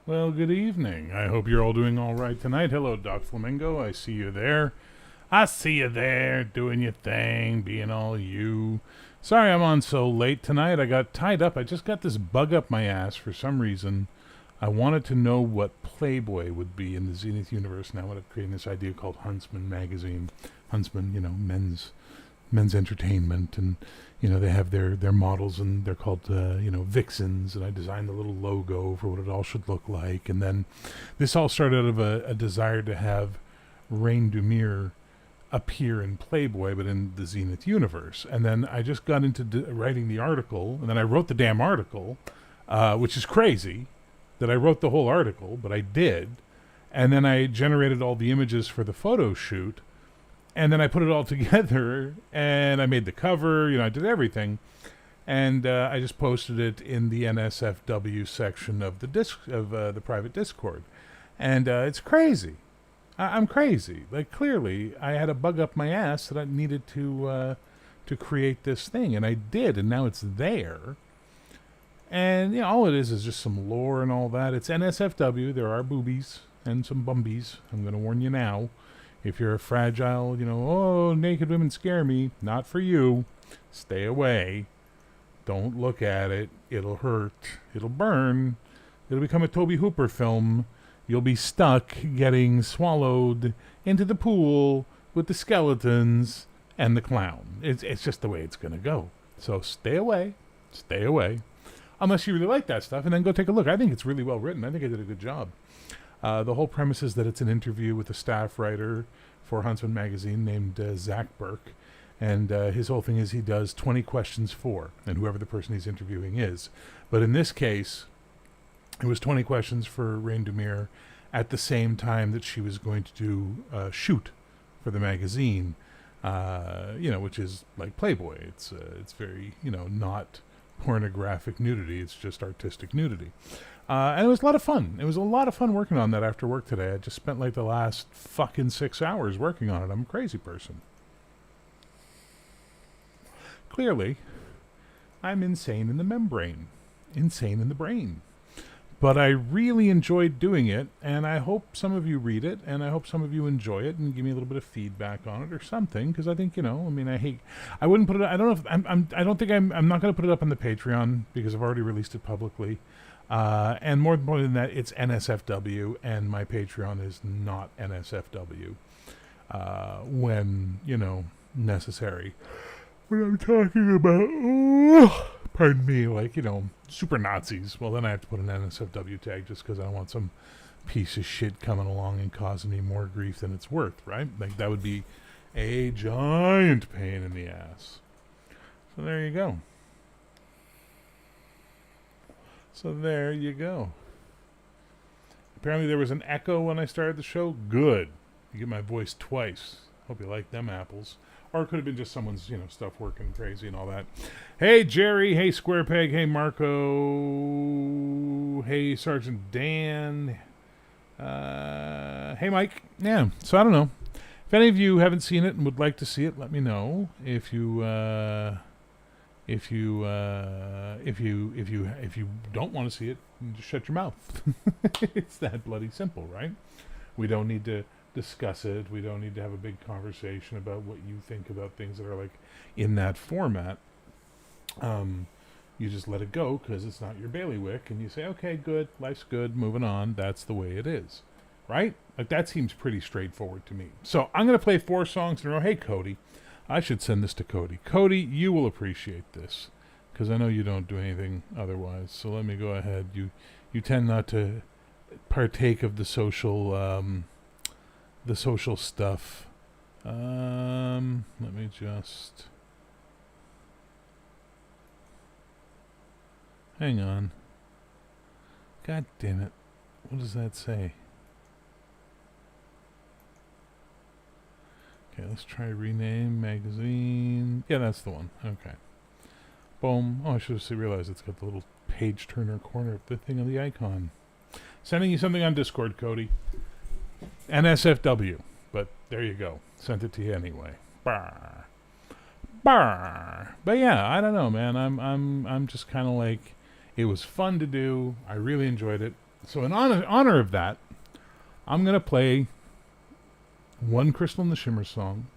Well, good evening. I hope you're all doing all right tonight. Hello, Doc Flamingo. I see you there. I see you there doing your thing, being all you. Sorry I'm on so late tonight. I got tied up. I just got this bug up my ass for some reason. I wanted to know what Playboy would be in the Zenith universe. Now I'm creating this idea called Huntsman magazine. Huntsman, men's entertainment, and they have their models, and they're called vixens, and I designed the little logo for what it all should look like. And then this all started out of a desire to have Rain Dumir appear in Playboy, but in the Zenith universe. And then I just got into writing the article, and then I wrote the damn article, which is crazy that I wrote the whole article, but I did. And then I generated all the images for the photo shoot, and then I put it all together, and I made the cover, I did everything. And I just posted it in the NSFW section of the private Discord. And it's crazy. I'm crazy. Like, clearly, I had a bug up my ass that I needed to create this thing, and I did, and now it's there. And all it is just some lore and all that. It's NSFW. There are boobies and some bumbies. I'm going to warn you now. If you're a fragile, oh, naked women scare me. Not for you. Stay away. Don't look at it. It'll hurt. It'll burn. It'll become a Toby Hooper film. You'll be stuck getting swallowed into the pool with the skeletons and the clown. It's just the way it's going to go. So stay away. Stay away. Unless you really like that stuff, and then go take a look. I think it's really well written. I think I did a good job. The whole premise is that it's an interview with a staff writer for Huntsman magazine named Zach Burke. And his whole thing is he does 20 questions for, and whoever the person he's interviewing is. But in this case, it was 20 questions for Rain Dumir at the same time that she was going to do a shoot for the magazine, which is like Playboy. It's very, not pornographic nudity. It's just artistic nudity. And it was a lot of fun. It was a lot of fun working on that after work today. I just spent like the last fucking 6 hours working on it. I'm a crazy person. Clearly, I'm insane in the membrane. Insane in the brain. But I really enjoyed doing it, and I hope some of you read it, and I hope some of you enjoy it and give me a little bit of feedback on it or something, because I think, I wouldn't put it, I don't know if, I'm not going to put it up on the Patreon, because I've already released it publicly. And more important than that, it's NSFW, and my Patreon is not NSFW, when, necessary. What I'm talking about, pardon me, like, super Nazis. Well, then I have to put an NSFW tag just because I don't want some piece of shit coming along and causing me more grief than it's worth, right? Like, that would be a giant pain in the ass. So there you go. So there you go. Apparently there was an echo when I started the show. Good. You get my voice twice. Hope you like them apples. Or it could have been just someone's, stuff working crazy and all that. Hey, Jerry. Hey, Square Peg. Hey, Marco. Hey, Sergeant Dan. Hey, Mike. Yeah, so I don't know. If any of you haven't seen it and would like to see it, let me know. If you don't want to see it, just shut your mouth. It's that bloody simple, right? We don't need to discuss it. We don't need to have a big conversation about what you think about things that are like in that format. You just let it go because it's not your bailiwick, and you say, okay, good, life's good, moving on. That's the way it is, right? Like, that seems pretty straightforward to me. So I'm going to play 4 songs in a row. Hey, Cody. I should send this to Cody. Cody, you will appreciate this because I know you don't do anything otherwise. So let me go ahead. You tend not to partake of the social stuff. Let me just hang on. God damn it. What does that say? Okay, let's try rename magazine. Yeah, that's the one. Okay. Boom. Oh, I should have realized it's got the little page turner corner of the thing on the icon. Sending you something on Discord, Cody. NSFW. But there you go. Sent it to you anyway. Bah. But yeah, I don't know, man. I'm just kind of like, it was fun to do. I really enjoyed it. So in honor of that, I'm going to play one Crystal and the Shimmer song,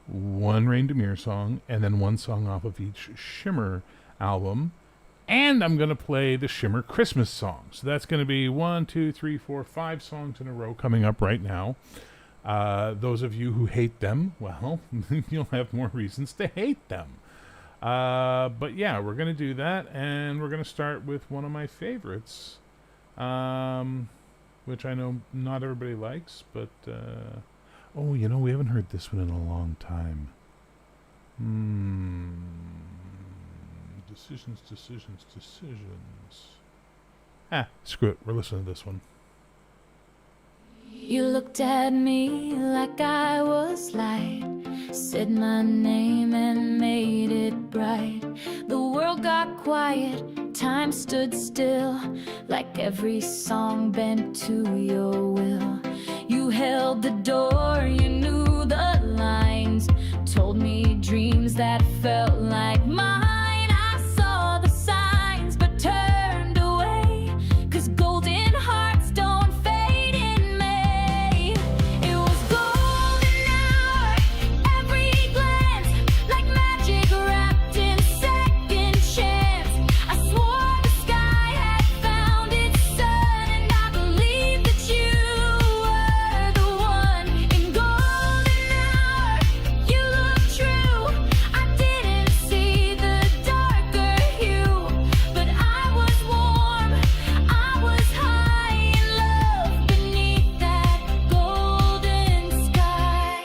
one Rain Demir song, and then one song off of each Shimmer album. And I'm going to play the Shimmer Christmas song. So that's going to be 1, 2, 3, 4, 5 songs in a row coming up right now. Those of you who hate them, well, you'll have more reasons to hate them. But yeah, we're going to do that. And we're going to start with one of my favorites, which I know not everybody likes. But, oh, you know, we haven't heard this one in a long time. Decisions. Screw it. We're listening to this one. You looked at me like I was light, said my name and made it bright. The world got quiet, time stood still, like every song bent to your will. You held the door, you knew the lines, told me dreams that felt like mine. I saw the signs but turned away, 'cause golden hearts don't fade in May. It was golden hour, every glance like magic wrapped in second chance. I swore the sky had found its sun, and I believed that you were the one. In golden hour, you looked true. I didn't see the darker hue, but I was warm, I was high in love beneath that golden sky.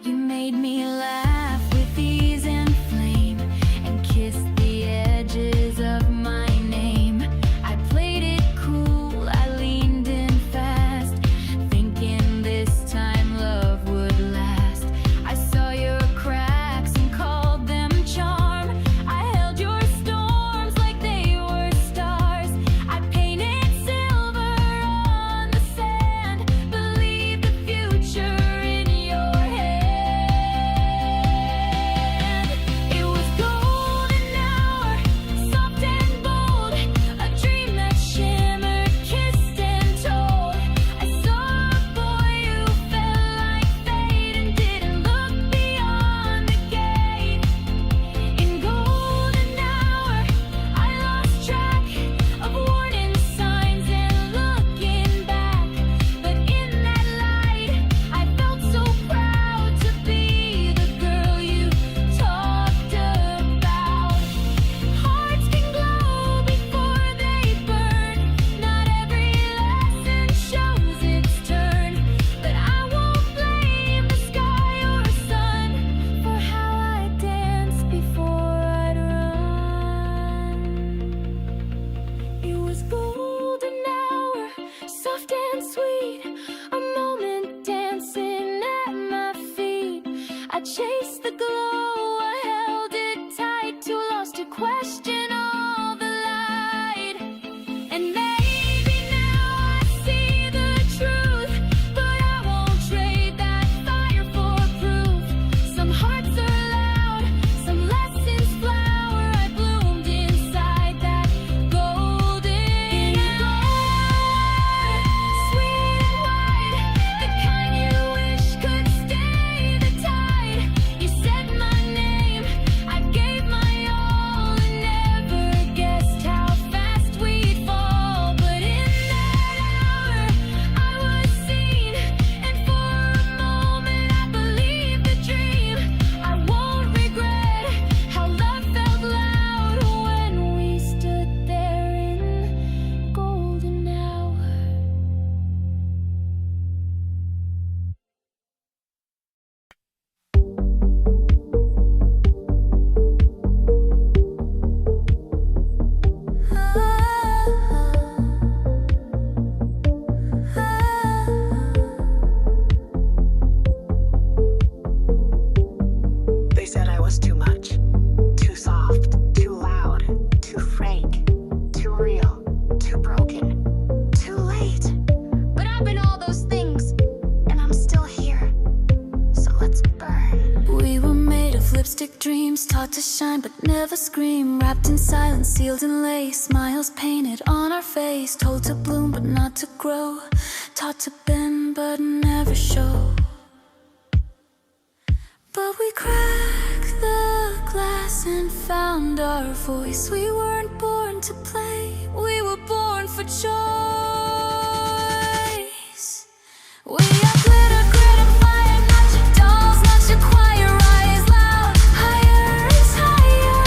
You made me laugh with ease and flame, and kissed the edges of my name. I played it cool, I leaned in fast, thinking this time love would last. I saw your cracks and called them charm. I held your storms like they were stars. I painted silver on the sand, believed the future in your hand. It was golden hour, soft and bold, a dream that shimmered, kissed and told. I saw a boy who felt like fate and didn't look beyond the gate. In golden hour, I lost track of warning signs and looking back. But in that light, I felt so proud to be the girl you talked about. Hearts can glow before they burn. Not every lesson shows its turn, but I won't blame the sky or sun for how I danced before I'd run. It was golden hour, soft and sweet, a moment dancing at my feet. I chased the glow, I held it tight, too lost to question all the light. And maybe now I see the truth, but I won't trade that fire for proof. Some hearts are loud, some lessons flower. I bloomed inside that golden hour. Sweet and wide, the kind you wish could stay the tide. taught to shine but never scream, wrapped in silence, sealed in lace, smiles painted on our face, told to bloom but not to grow, taught to bend but never show. But we cracked the glass and found our voice. We weren't born to play, we were born for choice. We are glitter, grit and fire, not your dolls, not your choir. Rise loud, higher and higher.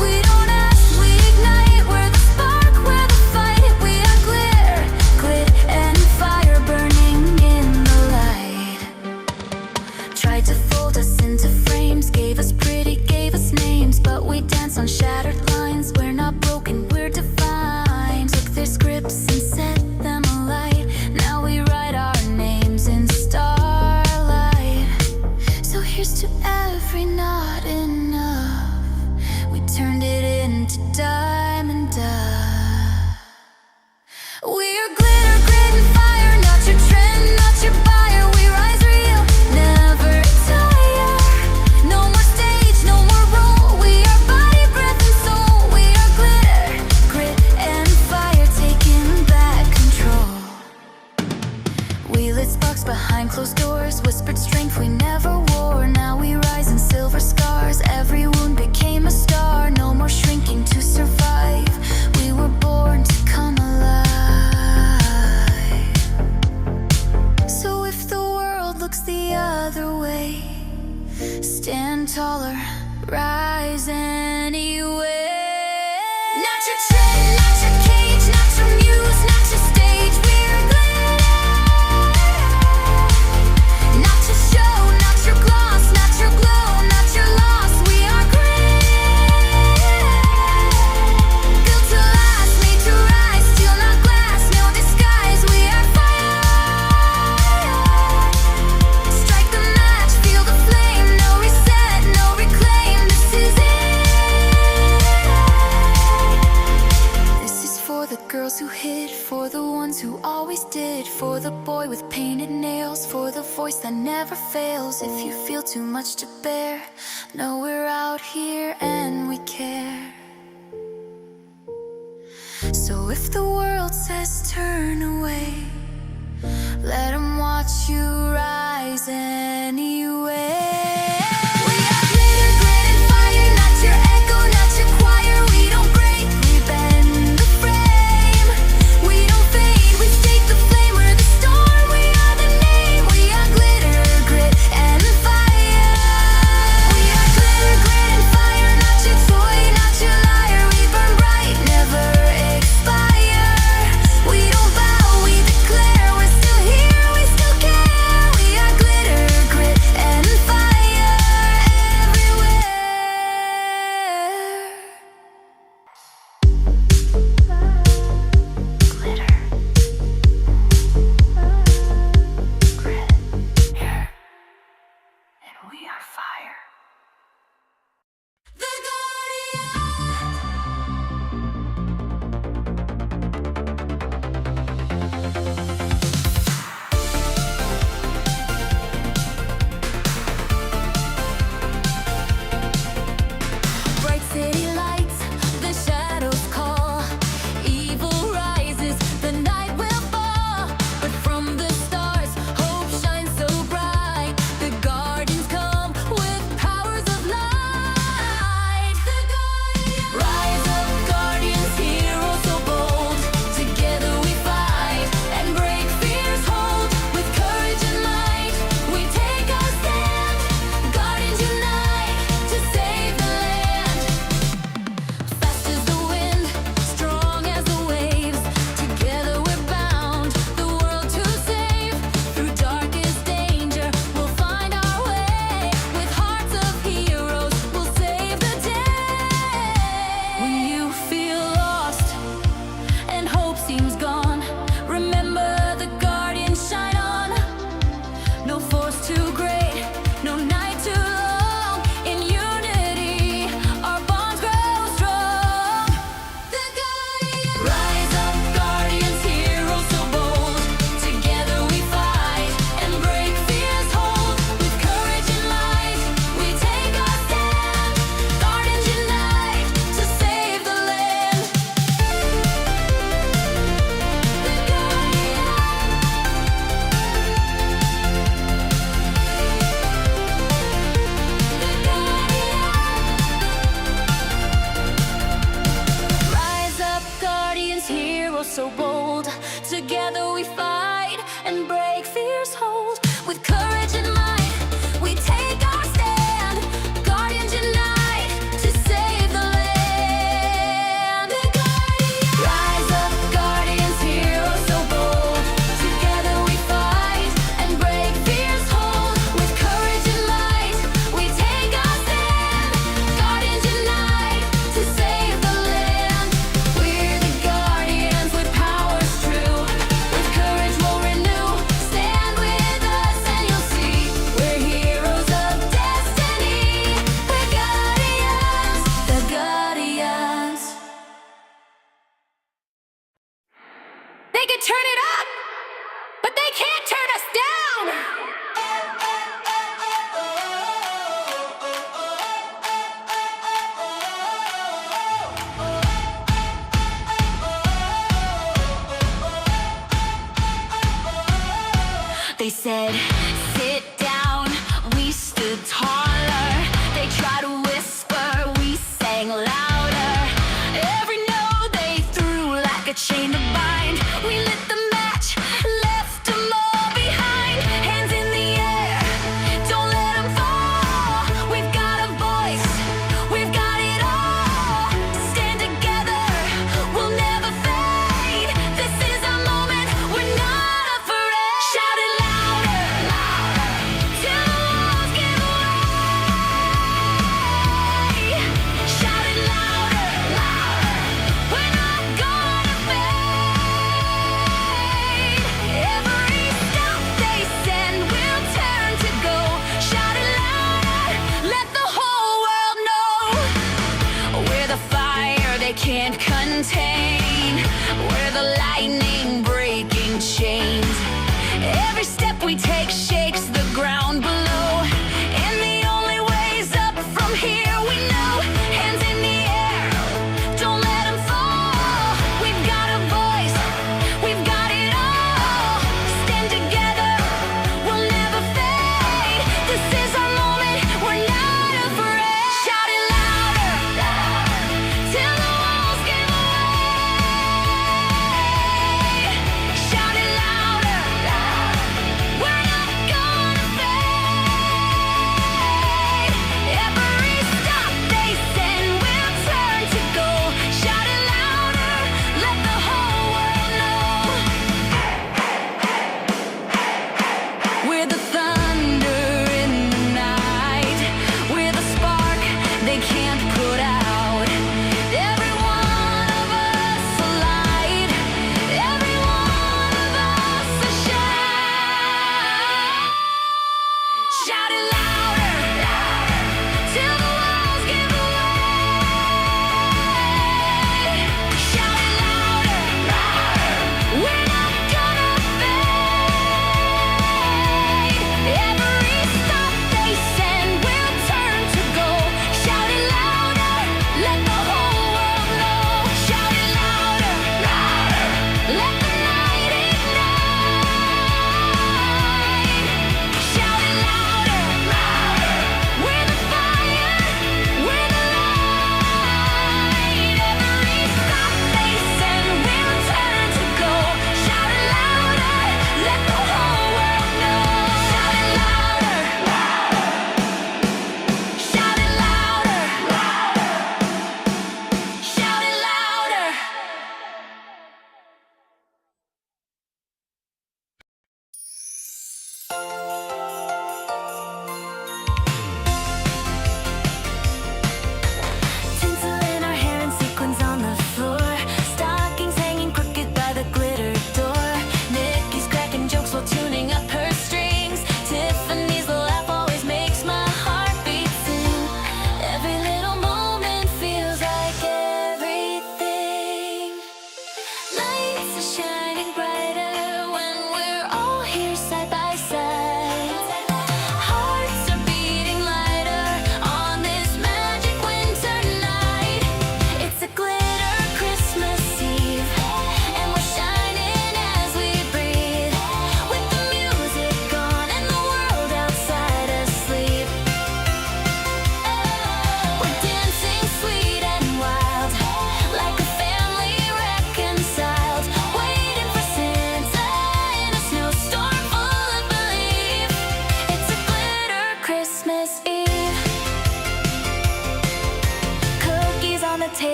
We don't ask, we ignite. We're the spark, we're the fight. We are glitter, grit and fire, burning in the light. Tried to fold us into frames, gave us pretty, gave us names, but we dance on shattered lines. We're not broken, we're divine. Took their scripts and set them alight. Now we write our names in starlight. So here's to every not enough. We turned it into diamond dust. We are glitter, grit and fire, not your trend, not your buyer. We rise real, never tire. No more stage, no more role. We are body, breath and soul. We are glitter, grit and fire, taking back control. We lit sparks behind closed doors, whispered strength we never wore. Now we rise in silver scars. Every wound became a star. No more shrinking to survive. We were born to come alive. So if the world looks the other way, stand taller, rise anyway. Not your trend, not your cage, not your muse, not your stage. We're glitter. Not your show, not your gloss, not your glow, not your loss. We are great. Built to last, made to rise, steel not glass, no disguise. We are fire. Strike the match, feel the flame. No reset, no reclaim. This is it. This is for the girls who hid, for the ones who always did, for the boy with painted nails, for the voice that never fails. If you feel too much to bear, know we're out here and we care. So if the world says turn away, let 'em watch you rise anyway. We are glitter, grit and fire, not your echo, not your choir. We don't break, we bend the frame. We don't fade, we stake the flame. We're the storm, we are the name. We are glitter, grit and fire. We are glitter, grit and fire, not your toy, not your liar. We burn bright, never expire. We don't bow, we declare. fight and break fear's hold. With courage and might, we take our stand. Guardians unite to save the land. The Guardians. Rise up, Guardians, heroes so bold. Together we fight and break fear's hold. With courage and might, we take our stand. Guardians unite to save the land. We're the Guardians with powers true. With courage we'll renew. Stand with us and you'll see we're heroes of destiny. We're Guardians, the Guardians. They can turn it up, but they can't turn us down. They said, sit down, we stood taller. They tried to whisper, we sang louder. Every note they threw like a chain to bind. We lit the match, left them all behind. Hands in the air, don't let them fall. We've got a voice, we've got it all. Stand together, we'll never fade. This is our moment, we're not afraid. Shout it louder, louder, till the walls give way.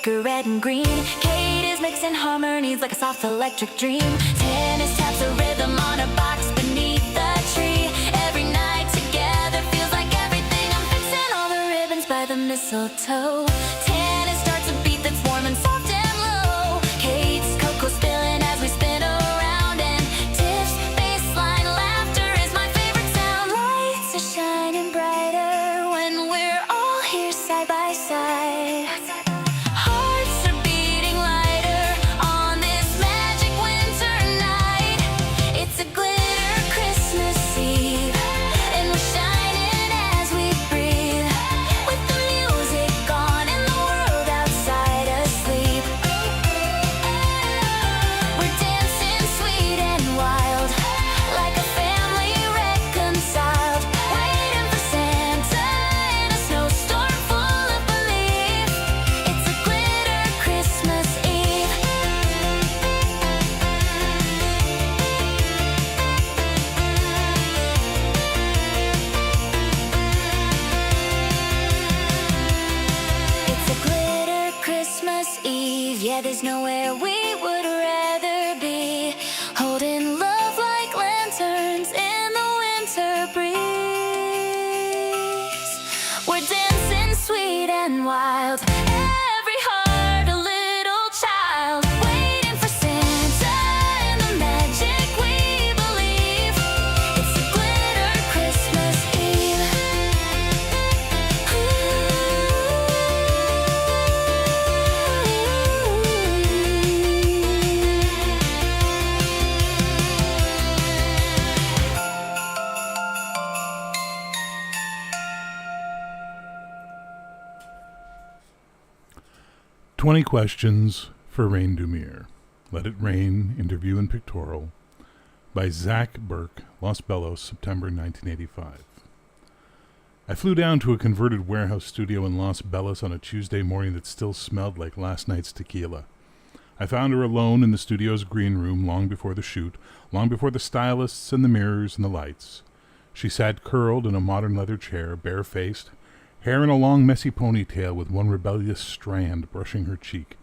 thicker red and green. Kate is mixing harmonies like a soft electric dream. Tennis taps a rhythm on a box beneath the tree. Every night together feels like everything. I'm fixing all the ribbons by the mistletoe. Tennis starts a beat that's warm and soft and low. Kate's cocoa spilling as we spin around, and Tiff's baseline laughter is my favorite sound. Lights are shining brighter when we're all here side by side. Hearts are beating lighter on this magic winter night. It's a glitter Christmas Eve, and we're shining as we breathe, with the music on and the world outside asleep. We're dancing sweet and wild, like a family reconciled, waiting for Santa in a snowstorm full of belief. It's a glitter Christmas Eve. It's a glitter Christmas Eve. Yeah, there's nowhere we would rather be, holding love like lanterns in the winter breeze. We're dancing sweet and wild, every heart a little child, waiting for Santa and the magic we believe. It's a glitter Christmas Eve. "20 Questions for Rain Dumere. Let It Rain, Interview and Pictorial," by Zach Burke, Los Bellos, September 1985. I flew down to a converted warehouse studio in Los Bellos on a Tuesday morning that still smelled like last night's tequila. I found her alone in the studio's green room long before the shoot, long before the stylists and the mirrors and the lights. She sat curled in a modern leather chair, bare-faced, hair in a long messy ponytail with one rebellious strand brushing her cheek,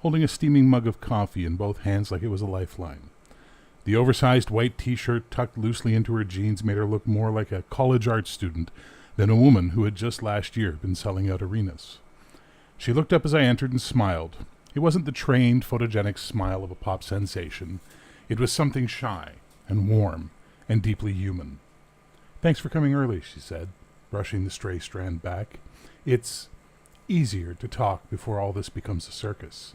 holding a steaming mug of coffee in both hands like it was a lifeline. The oversized white t-shirt tucked loosely into her jeans made her look more like a college art student than a woman who had just last year been selling out arenas. She looked up as I entered and smiled. It wasn't the trained, photogenic smile of a pop sensation. It was something shy and warm and deeply human. "Thanks for coming early," she said, brushing the stray strand back. "It's easier to talk before all this becomes a circus."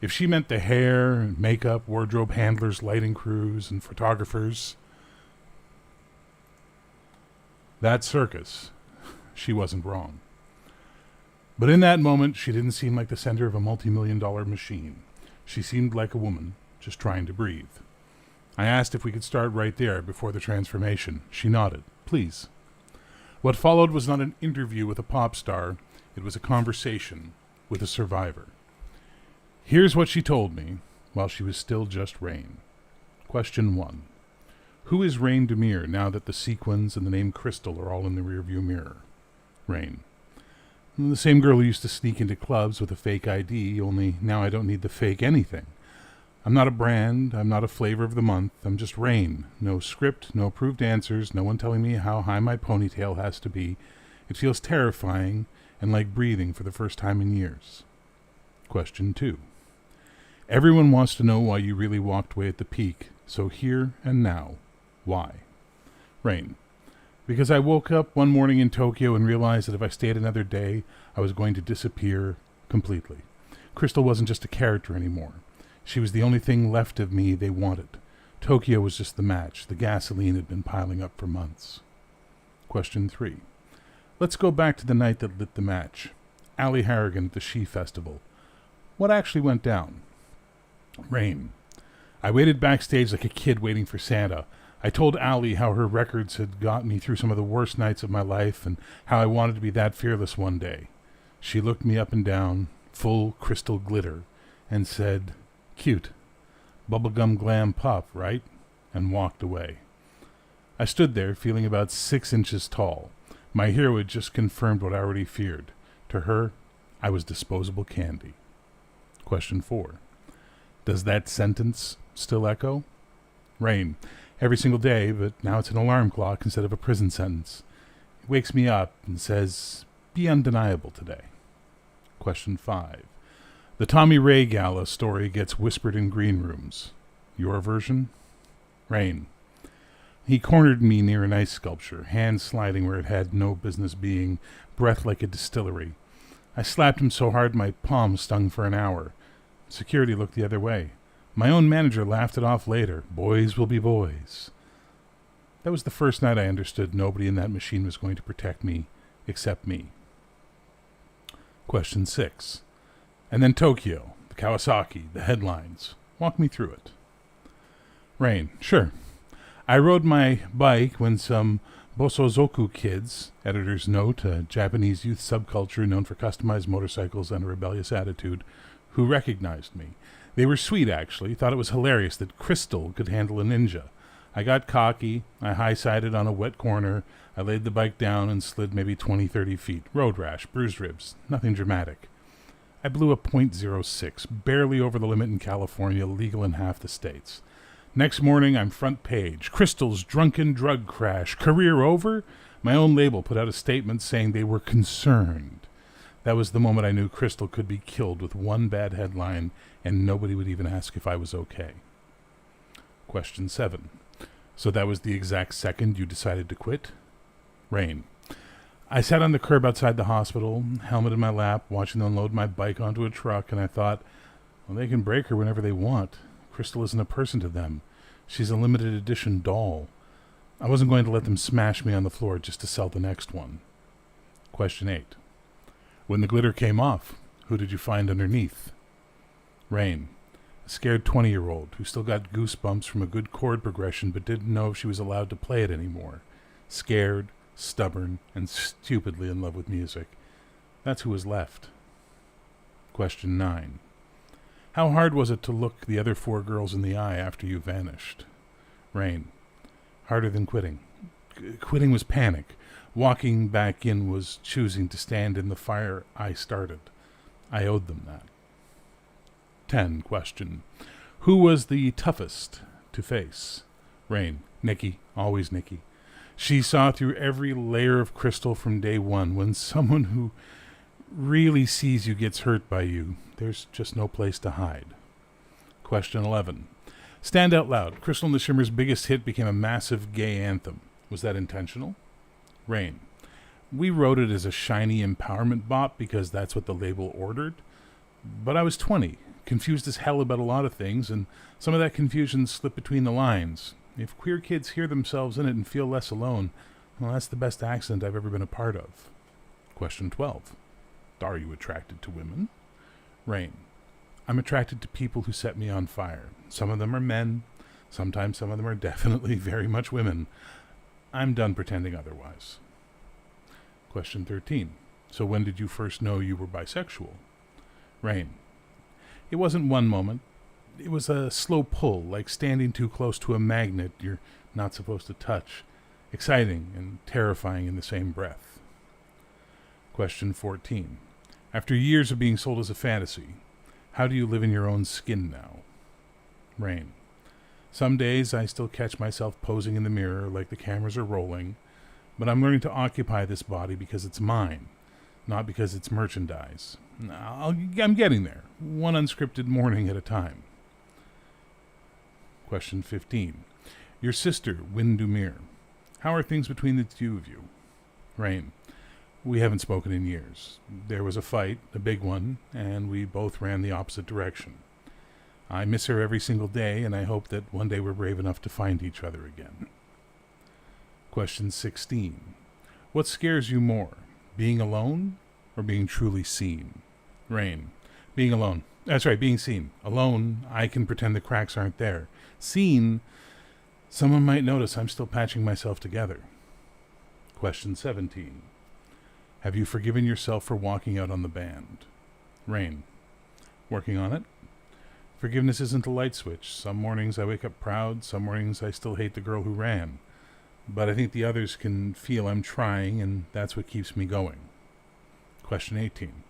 If she meant the hair and makeup, wardrobe handlers, lighting crews, and photographers, that circus, she wasn't wrong. But in that moment, she didn't seem like the center of a multi-million-dollar machine. She seemed like a woman just trying to breathe. I asked if we could start right there before the transformation. She nodded. "Please." What followed was not an interview with a pop star. It was a conversation with a survivor. Here's what she told me while she was still just Rain. Question 1. Who is Rain Dumere now that the sequins and the name Crystal are all in the rearview mirror? Rain. "The same girl who used to sneak into clubs with a fake ID, only now I don't need the fake anything. I'm not a brand, I'm not a flavor of the month, I'm just Rain. No script, no approved answers, no one telling me how high my ponytail has to be. It feels terrifying and like breathing for the first time in years." Question 2. Everyone wants to know why you really walked away at the peak, so here and now, why? Rain. Because I woke up one morning in Tokyo and realized that if I stayed another day, I was going to disappear completely. Crystal wasn't just a character anymore. She was the only thing left of me they wanted. Tokyo was just the match. The gasoline had been piling up for months. Question 3. Let's go back to the night that lit the match. Allie Harrigan at the She Festival. What actually went down? Rain. I waited backstage like a kid waiting for Santa. I told Allie how her records had got me through some of the worst nights of my life and how I wanted to be that fearless one day. She looked me up and down, full crystal glitter, and said, "Cute. Bubblegum glam pop, right?" and walked away. I stood there, feeling about 6 inches tall. My hero had just confirmed what I already feared. To her, I was disposable candy. Question 4. Does that sentence still echo? Rain. Every single day, but now it's an alarm clock instead of a prison sentence. It wakes me up and says, be undeniable today. Question 5. The Tommy Ray Gala story gets whispered in green rooms. Your version? Rain. He cornered me near an ice sculpture, hand sliding where it had no business being, breath like a distillery. I slapped him so hard my palm stung for an hour. Security looked the other way. My own manager laughed it off later. Boys will be boys. That was the first night I understood nobody in that machine was going to protect me except me. Question 6. And then Tokyo, the Kawasaki, the headlines. Walk me through it. Rain. Sure. I rode my bike when some Bosozoku kids, editor's note, a Japanese youth subculture known for customized motorcycles and a rebellious attitude, who recognized me. They were sweet, actually, thought it was hilarious that Crystal could handle a ninja. I got cocky, I high-sided on a wet corner, I laid the bike down and slid maybe 20-30 feet. Road rash, bruised ribs, nothing dramatic. I blew a .06, barely over the limit in California, legal in half the states. Next morning, I'm front page. Crystal's drunken drug crash. Career over? My own label put out a statement saying they were concerned. That was the moment I knew Crystal could be killed with one bad headline and nobody would even ask if I was okay. Question 7. So that was the exact second you decided to quit? Rain. I sat on the curb outside the hospital, helmet in my lap, watching them load my bike onto a truck, and I thought, well, they can break her whenever they want. Crystal isn't a person to them. She's a limited edition doll. I wasn't going to let them smash me on the floor just to sell the next one. Question 8. When the glitter came off, who did you find underneath? Rain. A scared 20-year-old who still got goosebumps from a good chord progression but didn't know if she was allowed to play it anymore. Scared, stubborn, and stupidly in love with music. That's who was left. Question 9. How hard was it to look the other 4 girls in the eye after you vanished? Rain. Harder than quitting. Quitting was panic. Walking back in was choosing to stand in the fire I started. I owed them that. 10. Question. Who was the toughest to face? Rain. Nikki. Always Nikki. She saw through every layer of Crystal from day one. When someone who really sees you gets hurt by you, there's just no place to hide. Question 11. Stand out loud. Crystal and the Shimmer's biggest hit became a massive gay anthem. Was that intentional? Rain. We wrote it as a shiny empowerment bop because that's what the label ordered. But I was 20, confused as hell about a lot of things, and some of that confusion slipped between the lines. If queer kids hear themselves in it and feel less alone, well, that's the best accident I've ever been a part of. Question 12. Are you attracted to women? Rain. I'm attracted to people who set me on fire. Some of them are men. Sometimes some of them are definitely very much women. I'm done pretending otherwise. Question 13. So when did you first know you were bisexual? Rain. It wasn't one moment. It was a slow pull, like standing too close to a magnet you're not supposed to touch. Exciting and terrifying in the same breath. Question 14. After years of being sold as a fantasy, how do you live in your own skin now? Rain. Some days I still catch myself posing in the mirror like the cameras are rolling, but I'm learning to occupy this body because it's mine, not because it's merchandise. I'm getting there, one unscripted morning at a time. Question 15. Your sister, Windumir. How are things between the two of you? Rain. We haven't spoken in years. There was a fight, a big one, and we both ran the opposite direction. I miss her every single day, and I hope that one day we're brave enough to find each other again. Question 16. What scares you more, being alone or being truly seen? Rain. Being alone. That's right, being seen. Alone, I can pretend the cracks aren't there. Seen, someone might notice I'm still patching myself together. Question 17. Have you forgiven yourself for walking out on the band? Rain. Working on it. Forgiveness isn't a light switch. Some mornings I wake up proud, some mornings I still hate the girl who ran. But I think the others can feel I'm trying, and that's what keeps me going. Question 18.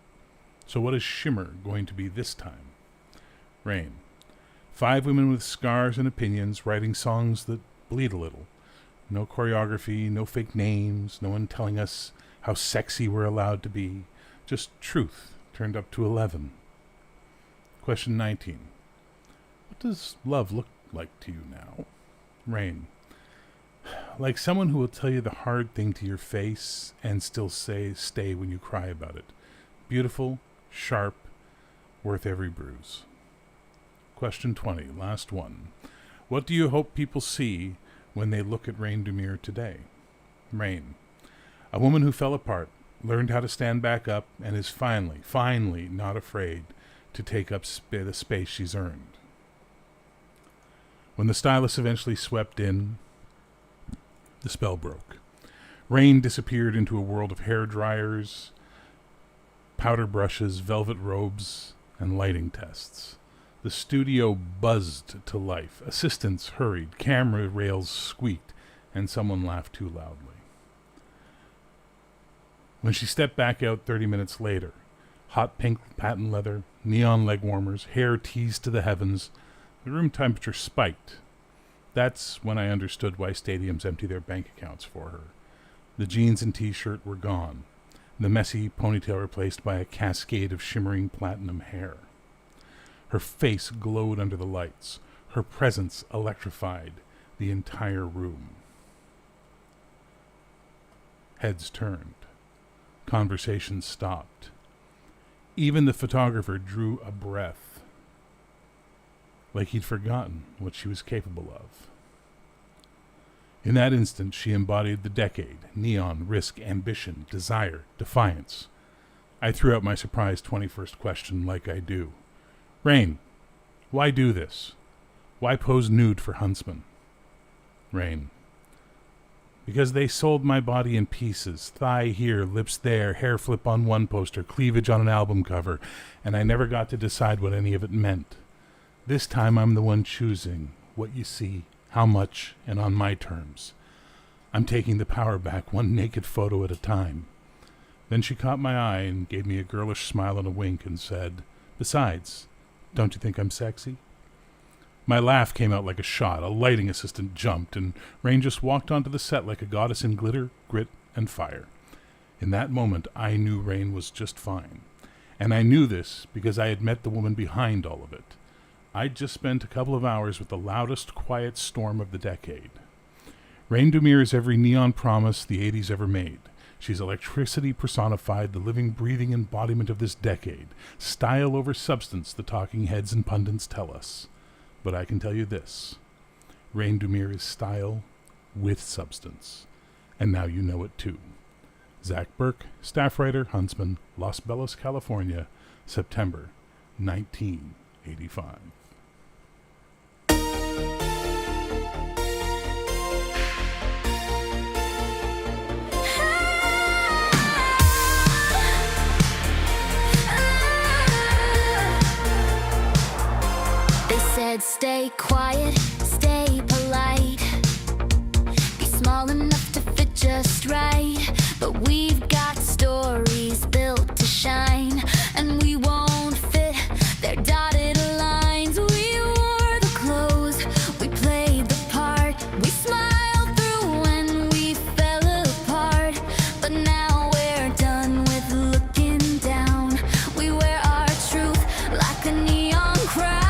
So what is Shimmer going to be this time? Rain. 5 women with scars and opinions writing songs that bleed a little. No choreography, no fake names, no one telling us how sexy we're allowed to be. Just truth turned up to 11. Question 19. What does love look like to you now? Rain. Like someone who will tell you the hard thing to your face and still say stay when you cry about it. Beautiful, sharp, worth every bruise. Question 20, last one. What do you hope people see when they look at Rain Dumere today? Rain. A woman who fell apart, learned how to stand back up, and is finally not afraid to take up the space she's earned. When the stylist eventually swept in, the spell broke. Rain disappeared into a world of hair dryers, powder brushes, velvet robes, and lighting tests. The studio buzzed to life. Assistants hurried, camera rails squeaked, and someone laughed too loudly. When she stepped back out 30 minutes later, hot pink patent leather, neon leg warmers, hair teased to the heavens, the room temperature spiked. That's when I understood why stadiums empty their bank accounts for her. The jeans and t-shirt were gone, the messy ponytail replaced by a cascade of shimmering platinum hair. Her face glowed under the lights. Her presence electrified the entire room. Heads turned. Conversations stopped. Even the photographer drew a breath, like he'd forgotten what she was capable of. In that instant, she embodied the decade: neon, risk, ambition, desire, defiance. I threw out my surprise 21st question like I do. Rain, why do this? Why pose nude for Huntsman? Rain. Because they sold my body in pieces. Thigh here, lips there, hair flip on one poster, cleavage on an album cover, and I never got to decide what any of it meant. This time I'm the one choosing what you see, how much, and on my terms. I'm taking the power back one naked photo at a time. Then she caught my eye and gave me a girlish smile and a wink and said, "Besides, don't you think I'm sexy?" My laugh came out like a shot. A lighting assistant jumped, and Rain just walked onto the set like a goddess in glitter, grit, and fire. In that moment, I knew Rain was just fine. And I knew this because I had met the woman behind all of it. I'd just spent a couple of hours with the loudest quiet storm of the decade. Rain Dumere is every neon promise the 80s ever made. She's electricity personified, the living, breathing embodiment of this decade. Style over substance, the talking heads and pundits tell us. But I can tell you this. Rain Dumere is style with substance. And now you know it too. Zach Burke, staff writer, Huntsman, Los Bellos, California, September 1985. Stay quiet, stay polite. Be small enough to fit just right. But we've got stories built to shine, and we won't fit their dotted lines. We wore the clothes, we played the part. We smiled through when we fell apart. But now we're done with looking down. We wear our truth like a neon crown.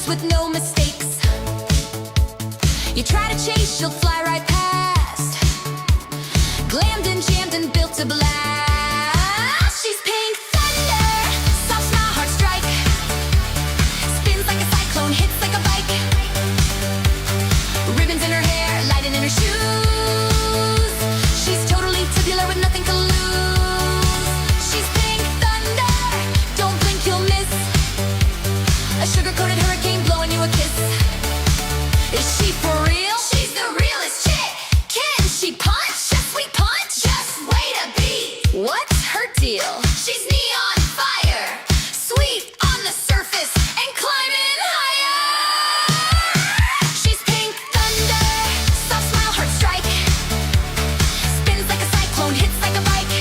with no mistakes. You try to chase, you'll fly right past. Glammed and jammed and built to blast. She's pink thunder, stops my heart strike. Spins like a cyclone, hits like a bike. Ribbons in her hair, lighting in her shoes. She's totally tubular with nothing to lose. She's pink thunder, don't blink you'll miss. A sugar-coated hurricane blowing you a kiss. Is she for real? She's the realest chick. Can she punch? Just sweet punch. Just wait a beat. What's her deal? She's neon fire, sweet on the surface and climbing higher. She's pink thunder, soft smile, heart strike. Spins like a cyclone, hits like a bike.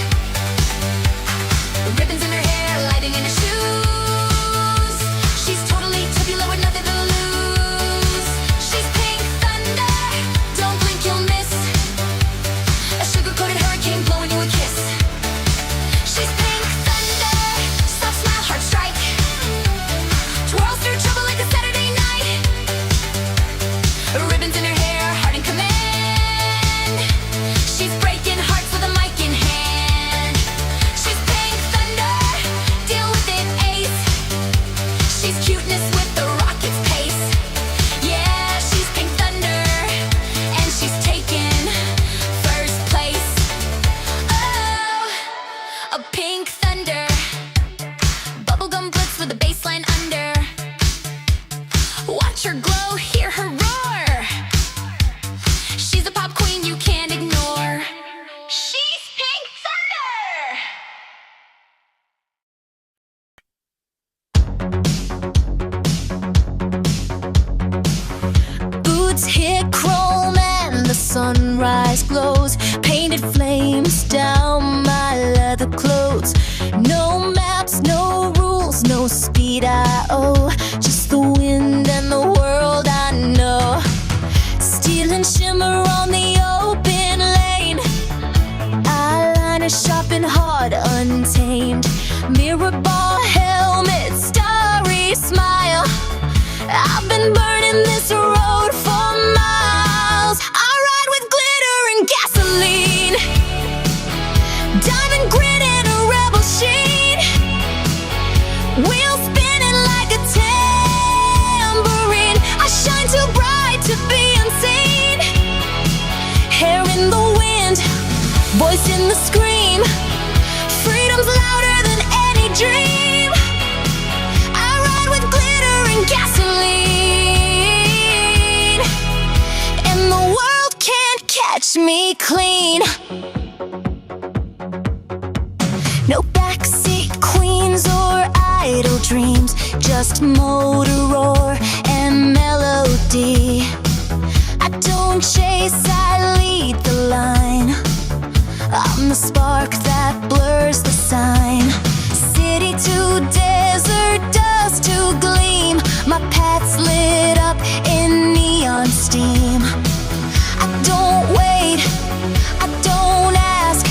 Ribbons in her hair, lighting in her shoes. She's totally tubular with nothing to lose. She's pink thunder, don't blink you'll miss. A sugar-coated hurricane blowing you a kiss. She's pink thunder, soft smile, heart strike. Twirls through trouble like a Saturday night. Ribbons in her hair, heart in command. She's breaking hearts with a mic in hand. She's pink thunder, deal with it, ace. She's cuteness with the rocket's pace. Yeah, she's pink thunder, and she's taking first place. Oh, a pink thunder. Bubblegum blitz with a baseline under. Watch her glow, hear her roar. She's a pop queen you can't ignore. She's pink thunder. Boots hit chrome and the sunrise glows. Painted flames down my leather clothes. No maps, no rules, no speed I owe. Just the wind and the world I know. Steel and shimmer on the open lane. Eyeliner sharp and hard, untamed. Mirror ball helmet, starry smile. I've been burning this road for miles. I ride with glitter and gasoline. Diamond grit and a rebel sheen. Wheels spinning like a tambourine. I shine too bright to be unseen. Hair in the wind, voice in the scream. Freedom's louder than any dream. I ride with glitter and gasoline, and the world can't catch me clean. No backseat queens or idle dreams, just motor roar and melody. I don't chase, I lead the line. I'm the spark that blurs the sign. City to desert, dust to gleam. My path's lit up in neon steam. I don't wait, I don't ask.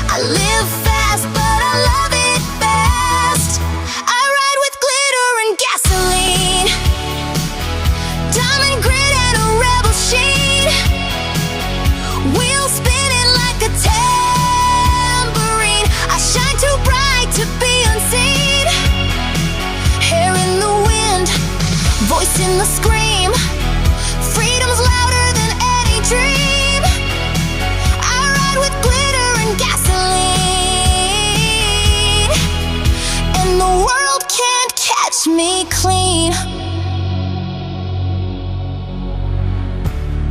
I live fast, but I love it best. I ride with glitter and gasoline. Diamond grit and a rebel sheen. Wheels spinning like a tambourine. I shine too bright to be unseen. Hair in the wind, voice in the scream. Freedom's louder than any dream. I ride with glitter and gasoline, and the world can't catch me clean.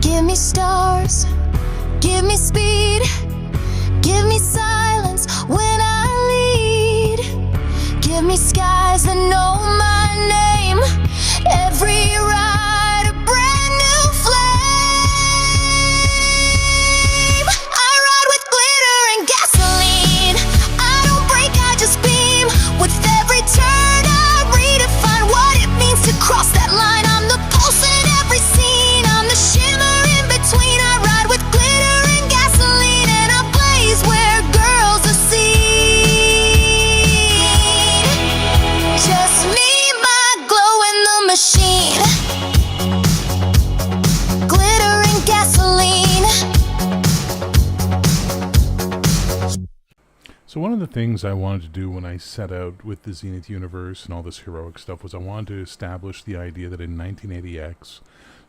Give me stars, give me speed, give me silence when I lead. Give me skies that know my name. Every ride a brand new flame. I ride with glitter and gasoline. I don't break, I just beam. With every turn I redefine what it means to cross that line. I'm the pulse in every scene. I'm the shimmer in between. I ride with glitter and gasoline, and I blaze where girls are seen. Just me, things I wanted to do when I set out with the Zenith universe and all this heroic stuff was I wanted to establish the idea that in 1980X,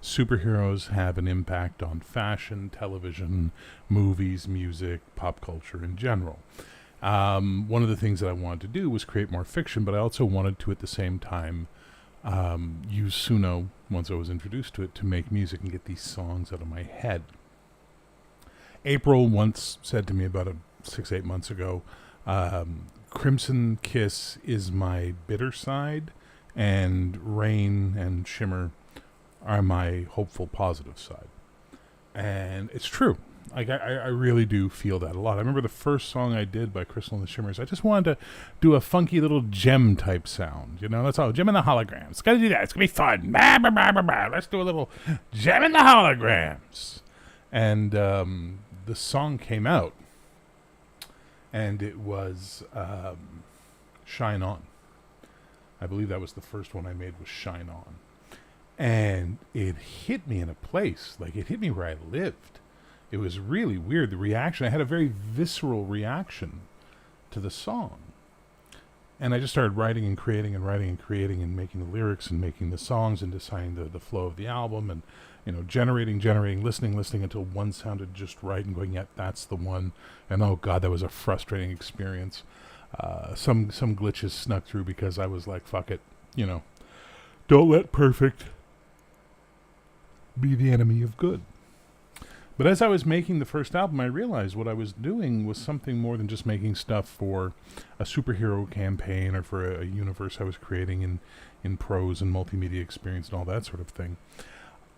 superheroes have an impact on fashion, television, movies, music, pop culture in general. One of the things that I wanted to do was create more fiction, but I also wanted to, at the same time, use Suno, once I was introduced to it, to make music and get these songs out of my head. April once said to me about 6-8 months ago, Crimson Kiss is my bitter side, and Rain and Shimmer are my hopeful, positive side. And it's true. Like I really do feel that a lot. I remember the first song I did by Crystal and the Shimmers. I just wanted to do a funky little gem type sound. You know, that's all. Gem in the holograms. It's gotta do that. It's gonna be fun. Bah, bah, bah, bah, bah. Let's do a little gem in the holograms. And the song came out, and it was Shine On. I believe that was the first one I made, was Shine On. And it hit me in a place. Like, it hit me where I lived. It was really weird, the reaction. I had a very visceral reaction to the song. And I just started writing and creating and writing and creating and making the lyrics and making the songs and deciding the flow of the album and, you know, generating, listening until one sounded just right and going, yeah, that's the one. And oh God, that was a frustrating experience. Some glitches snuck through because I was like, fuck it, you know, don't let perfect be the enemy of good. But as I was making the first album, I realized what I was doing was something more than just making stuff for a superhero campaign or for a universe I was creating in prose and multimedia experience and all that sort of thing.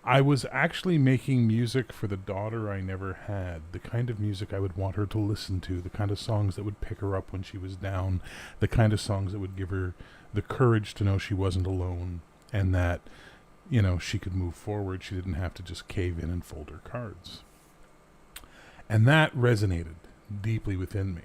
I was actually making music for the daughter I never had, the kind of music I would want her to listen to, the kind of songs that would pick her up when she was down, the kind of songs that would give her the courage to know she wasn't alone and that, you know, she could move forward. She didn't have to just cave in and fold her cards. And that resonated deeply within me.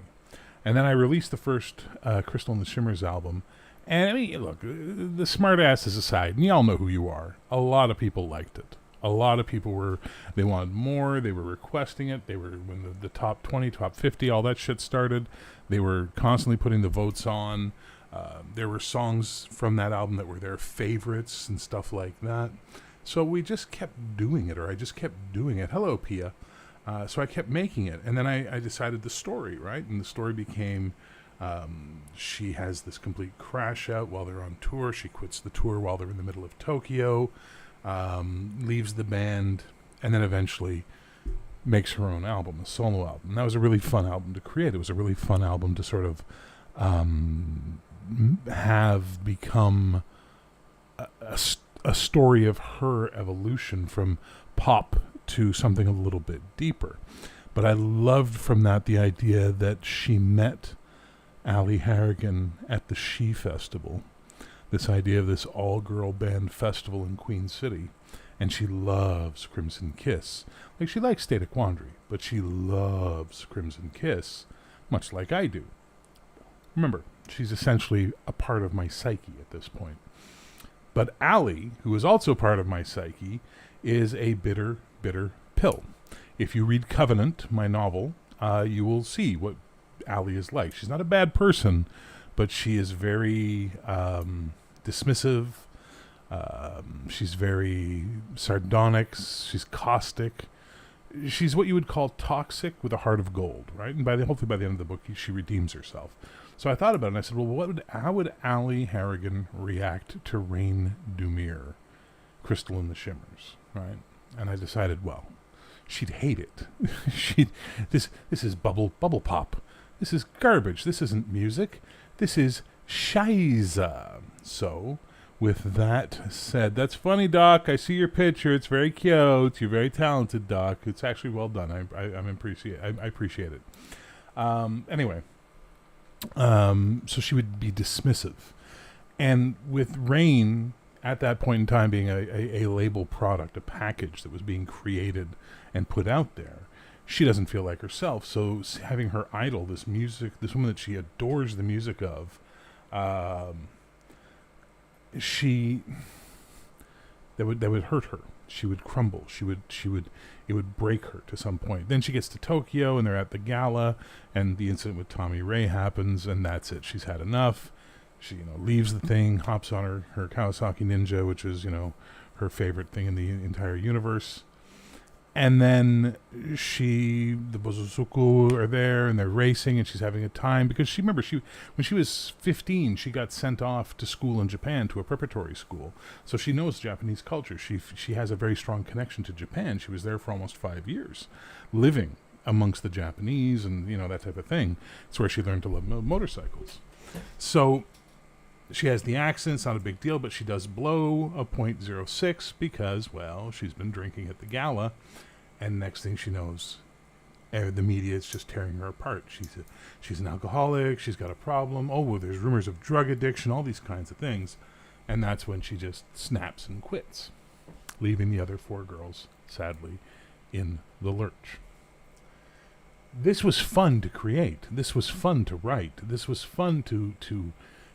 And then I released the first Crystal and the Shimmers album. And I mean, look, the smart asses aside, and y'all know who you are, a lot of people liked it. A lot of people they wanted more, they were requesting it, when the top 20, top 50, all that shit started, they were constantly putting the votes on. There were songs from that album that were their favorites and stuff like that. So we just kept doing it, or I just kept doing it. Hello, Pia. So I kept making it, and then I decided the story, right? And the story became, she has this complete crash out while they're on tour. She quits the tour while they're in the middle of Tokyo, leaves the band, and then eventually makes her own album, a solo album. And that was a really fun album to create. It was a really fun album to sort of have become a story of her evolution from pop to something a little bit deeper. But I loved from that the idea that she met Ali Harrigan at the She Festival, this idea of this all-girl band festival in Queen City, and she loves Crimson Kiss. Like, she likes State of Quandary, but she loves Crimson Kiss, much like I do. Remember, she's essentially a part of my psyche at this point. But Ali, who is also part of my psyche, is a bitter pill. If you read Covenant, my novel, you will see what Ali is like. She's not a bad person, but she is very dismissive. She's very sardonic. She's caustic. She's what you would call toxic with a heart of gold, right? And hopefully by the end of the book, she redeems herself. So I thought about it, and I said, well, how would Ali Harrigan react to Rain Dumere, Crystal and the Shimmers, right? And I decided, well, she'd hate it. This is bubble pop. This is garbage. This isn't music. This is Scheiße. So, with that said, that's funny, Doc. I see your picture. It's very cute. You're very talented, Doc. It's actually well done. I appreciate it. Anyway, so she would be dismissive, and with Rain, at that point in time, being a label product, a package that was being created and put out there, she doesn't feel like herself. So having her idol, this woman that she adores the music of, she that would hurt her. She would crumble. It would break her to some point. Then she gets to Tokyo, and they're at the gala, and the incident with Tommy Ray happens, and that's it. She's had enough. She, leaves the thing, hops on her Kawasaki Ninja, which is, her favorite thing in the entire universe. And then the Bosozoku are there, and they're racing, and she's having a time because when she was 15, she got sent off to school in Japan, to a preparatory school. So she knows Japanese culture. She has a very strong connection to Japan. She was there for almost 5 years, living amongst the Japanese and that type of thing. It's where she learned to love motorcycles. So she has the accident. It's not a big deal, but she does blow a .06 because, well, she's been drinking at the gala. And next thing she knows, the media is just tearing her apart. She's an alcoholic. She's got a problem. Oh, well, there's rumors of drug addiction, all these kinds of things. And that's when she just snaps and quits, leaving the other 4 girls, sadly, in the lurch. This was fun to create. This was fun to write. This was fun to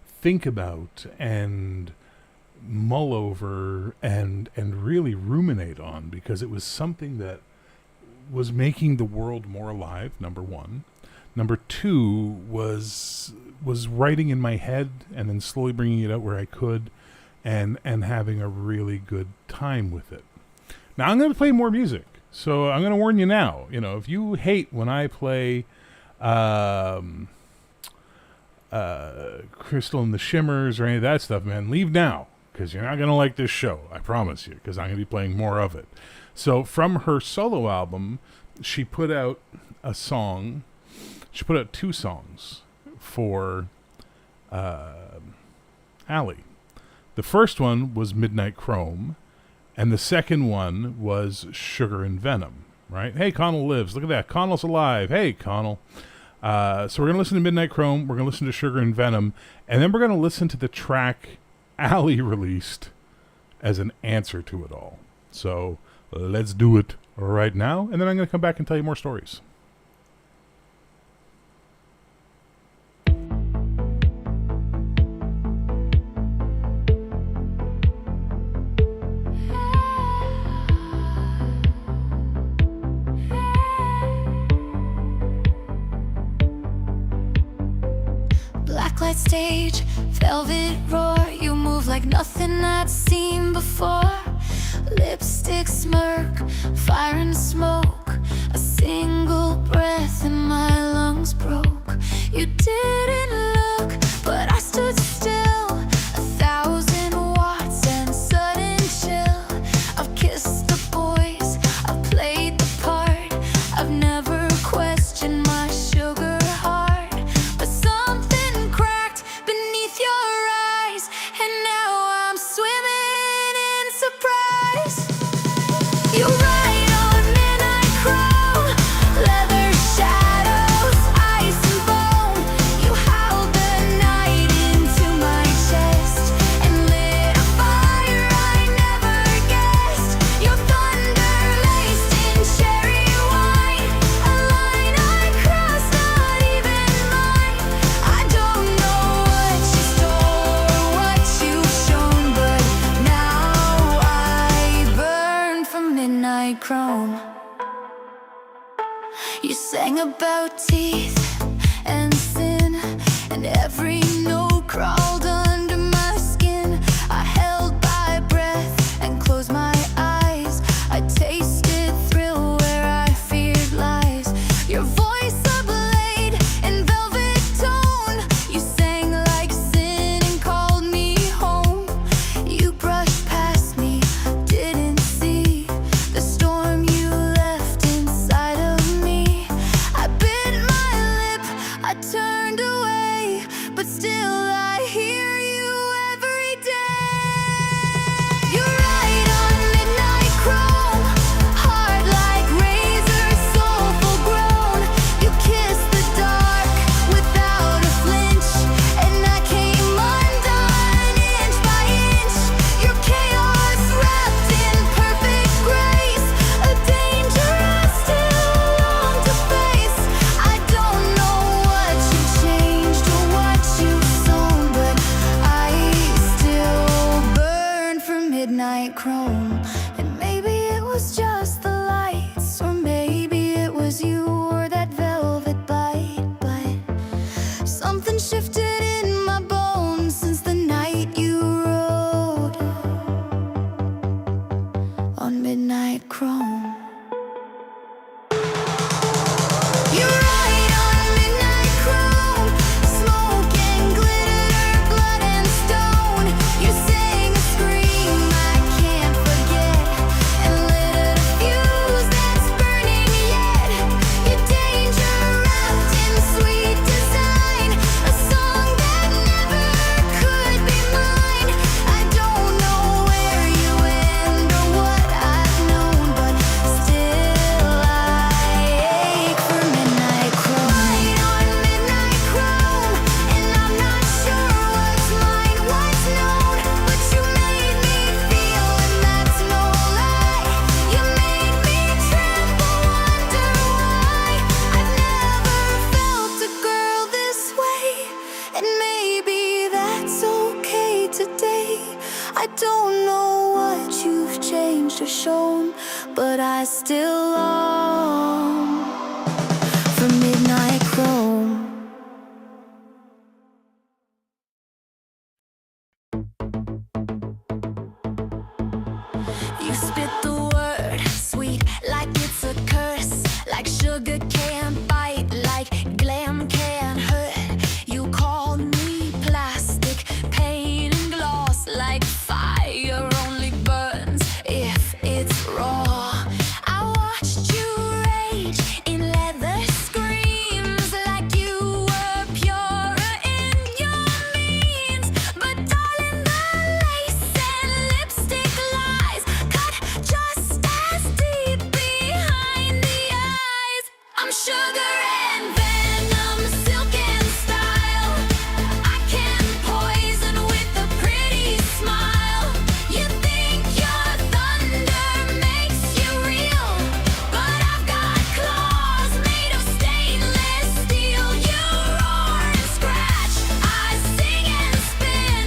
think about and mull over and really ruminate on, because it was something that was making the world more alive, number one. Number two was writing in my head and then slowly bringing it out where I could and having a really good time with it. Now I'm going to play more music. So I'm going to warn you now, if you hate when I play Crystal and the Shimmers or any of that stuff, man, leave now, because you're not going to like this show. I promise you, because I'm going to be playing more of it. So from her solo album, she put out a song. She put out 2 songs for Allie. The first one was Midnight Chrome, and the second one was Sugar and Venom, right? Hey, Connell lives. Look at that. Connell's alive. Hey, Connell. So we're going to listen to Midnight Chrome. We're going to listen to Sugar and Venom. And then we're going to listen to the track Allie released as an answer to it all. So let's do it right now. And then I'm going to come back and tell you more stories. Blacklight stage, velvet roar. You move like nothing I'd seen before. Lipstick smirk, fire and smoke. A single breath and my lungs broke. You didn't look, but I stood still. 1,000 watts and sudden chill. I've kissed the boys, I've played the part. I've never questioned my sugar heart, but something cracked beneath your eyes, and now I'm swimming in surprise. You ride on midnight chrome, leather shadows, ice and bone. You held the night into my chest and lit a fire I never guessed. Your thunder laced in cherry wine, a line I crossed, not even mine. I don't know what you stole or what you've shown, but now I burn from midnight chrome. You sang about teeth and sin, and every note crawled under my skin. I held my breath and closed my eyes. I tasted thrill where I feared lies. Your voice a blade in velvet tone. You sang like sin and called me home. You brushed past me, didn't see the storm you left inside of me. I bit my lip, I turned away, but still have shown, but I still long for midnight chrome. You spit the word, sweet like it's a curse, like sugar can't bite, like glam can't hurt. You called me plastic, pain and gloss, like fire only burns if it's raw. I watched you rage in leather screams, like you were purer in your means. But darling, the lace and lipstick lies cut just as deep behind the eyes. I'm sugar and venom, silk and style. I can poison with a pretty smile. You think your thunder makes you real, but I've got claws made of stainless steel. You roar and scratch, I sing and spin,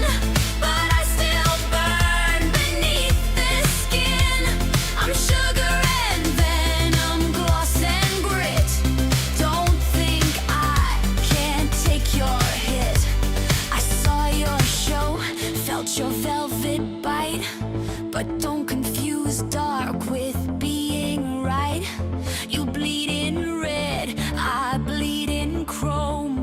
but I still burn beneath this skin. I'm sugar and venom, gloss and grit. Don't think I can't take your hit. I saw your show, felt your velvet bite, but don't confuse dark with being right. You bleed in red, I bleed in chrome,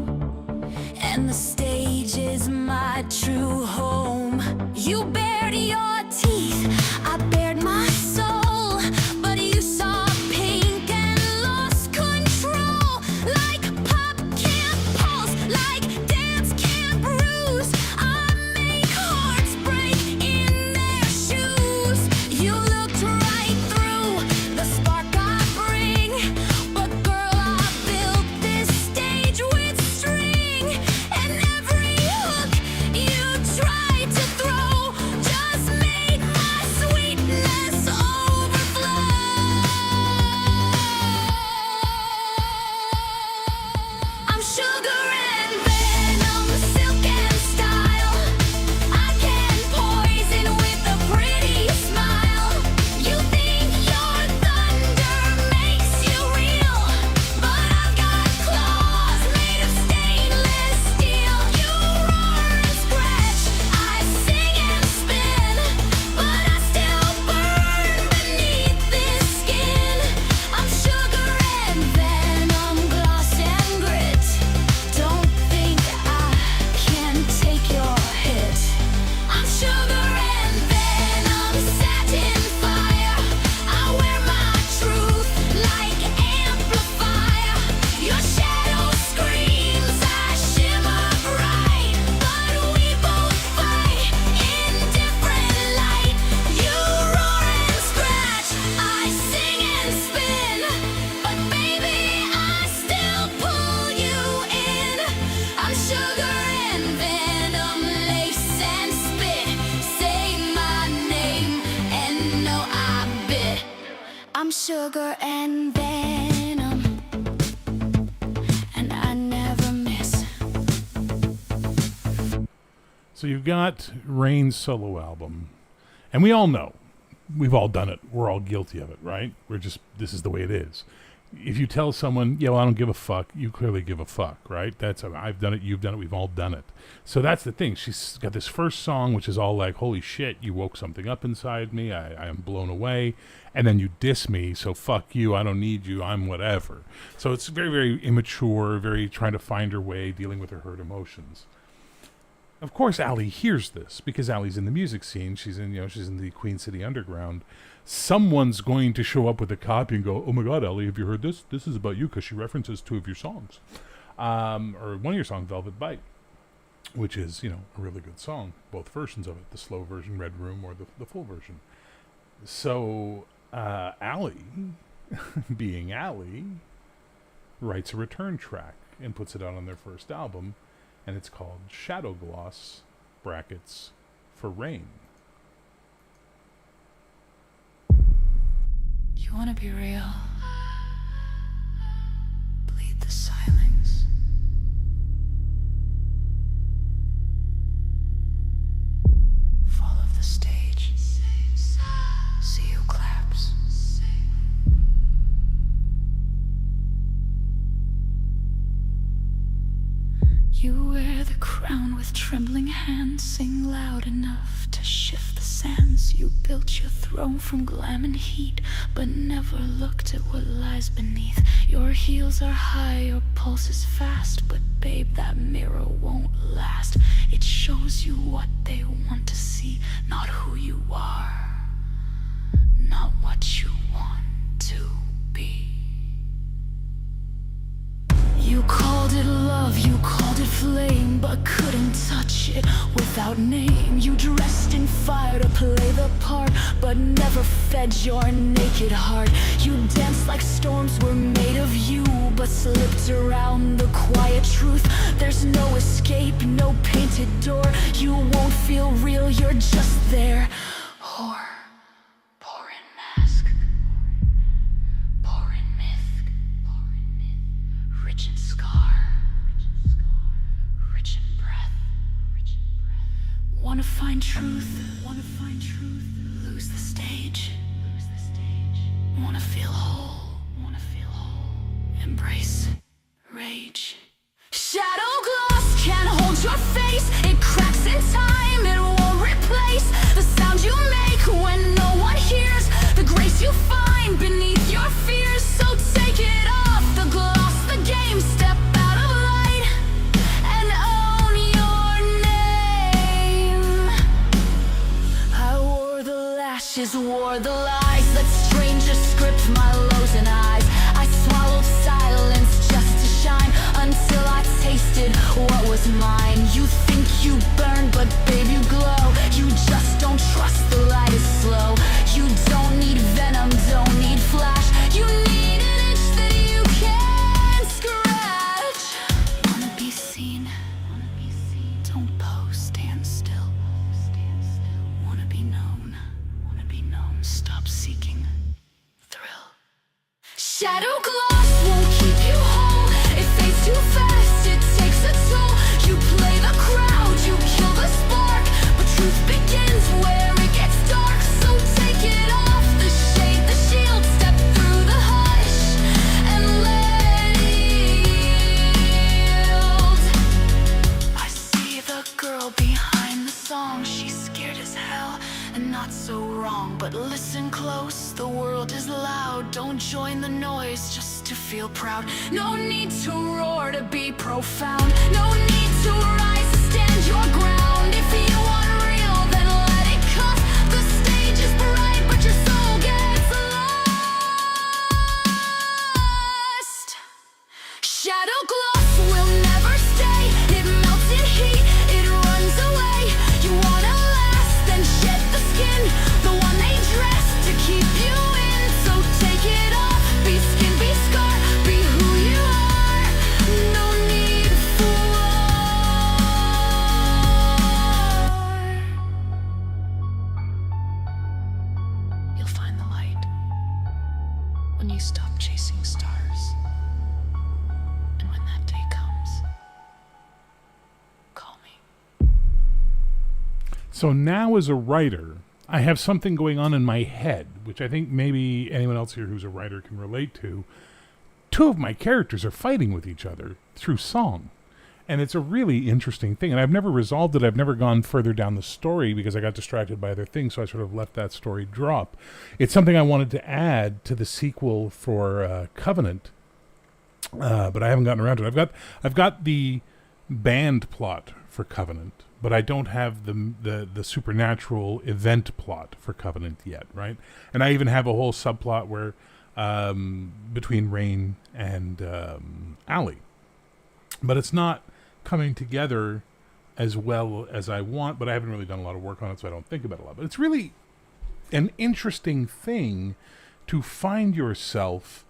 and the stage is my true home. You bared your teeth, I bared my soul, but you saw pink and lost control. Like pop can't pulse, like dance can't bruise. I make hearts break in their shoes. You looked right through the spark I bring, but girl, I built this stage with string, and every hook you tried to throw just made my sweetness overflow. I'm sugar and venom, silk and style. I can poison with a pretty smile. You think your thunder makes you real, but I've got claws made of stainless steel. You roar and scratch, I sing and spin, but I still burn beneath this skin. I'm sugar and venom, gloss and grit. Don't think I can take your hit. I'm sugar and venom, satin fire. I wear my truth like amplifier. Your shadow screams, I shimmer bright, but we both fight in different light. You roar and scratch, I sing and spin, but baby, I still pull you in. I'm sugar and venom, lace and spit. Say my name and know I bit. I'm sugar and venom, and I never miss. So you've got Rain's solo album, and we all know, we've all done it. We're all guilty of it, right? This is the way it is. If you tell someone, yeah, well, I don't give a fuck, you clearly give a fuck, right? I've done it, you've done it, we've all done it. So that's the thing. She's got this first song, which is all like, holy shit, you woke something up inside me, I am blown away. And then you diss me, so fuck you, I don't need you, I'm whatever. So it's very, very immature, very trying to find her way, dealing with her hurt emotions. Of course, Allie hears this because Allie's in the music scene. She's in the Queen City Underground. Someone's going to show up with a copy and go, "Oh my God, Allie, have you heard this? This is about you," because she references two of your songs, or one of your songs, "Velvet Bite," which is a really good song. Both versions of it, the slow version, Red Room, or the full version. So Allie, being Allie, writes a return track and puts it out on their first album. And it's called Shadow Gloss, brackets, for Rain. You wanna be real? Bleed the silence. Fall of the stage. See you clap. trembling hands sing loud enough to shift the sands. You built your throne from glam and heat, but never looked at what lies beneath. Your heels are high, your pulse is fast, but babe, that mirror won't last. It shows you what they want to see, not who you are, not what you want to be. You called it love, you called it flame, but couldn't touch it without name. You dressed in fire to play the part, but never fed your naked heart. You danced like storms were made of you, but slipped around the quiet truth. There's no escape, no painted door. You won't feel real, you're just there. Whore, pouring mask, pouring myth, rich in scar, rich in breath. Wanna find truth, lose the stage. Wanna feel whole, embrace rage. Shadow gloss can't hold your face, it cracks in time, it won't replace the sound you make when no one hears, the grace you find beneath your fears. So take it off the gloss, the game, step out of light and own your name. I wore the lashes, wore the lies, let strangers script my lows and highs. I swallowed silence just to shine until I tasted what was mine. You think you burn, but babe, you glow. You just don't trust the light is slow. You don't need venom, don't need flash. You need an itch that you can't scratch. Wanna be seen, don't pose, stand still. Wanna be known, stop seeking thrill. Shadow gloss won't keep you whole, it fades too fast, it takes a toll. You play the crowd, you kill the spark, but truth begins where it gets dark. So take it off, the shade, the shield, step through the hush and let it yield. I see the girl behind the song, she's scared as hell and not so wrong. But listen close, the world is loud. Don't join the noise just to feel proud. No need to roar to be profound. No need to rise to stand your ground. If you want real, then let it come. The stage is bright, but your soul gets lost. Shadow gloss will never stay. It melts in heat, it runs away. You wanna last, then shed the skin, the one they dress to keep you in. So take it off, be skin, be scar, be who you are. No need for war. You'll find the light when you stop chasing stars. And when that day comes, call me. So now, as a writer, I have something going on in my head, which I think maybe anyone else here who's a writer can relate to. Two of my characters are fighting with each other through song. And it's a really interesting thing. And I've never resolved it. I've never gone further down the story because I got distracted by other things. So I sort of let that story drop. It's something I wanted to add to the sequel for Covenant. But I haven't gotten around to it. I've got the band plot for Covenant, but I don't have the supernatural event plot for Covenant yet, right? And I even have a whole subplot where between Rain and Allie, but it's not coming together as well as I want. But I haven't really done a lot of work on it, so I don't think about it a lot. But it's really an interesting thing to find yourself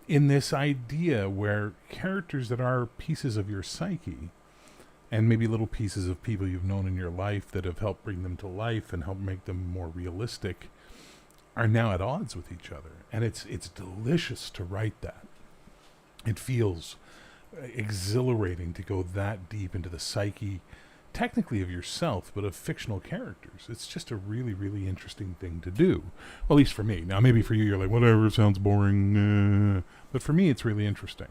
in this idea where characters that are pieces of your psyche and maybe little pieces of people you've known in your life that have helped bring them to life and help make them more realistic are now at odds with each other. And it's delicious to write that. It feels exhilarating to go that deep into the psyche, technically of yourself, but of fictional characters. It's just a really, really interesting thing to do. Well, at least for me. Now, maybe for you, you're like, whatever, sounds boring. But for me, it's really interesting.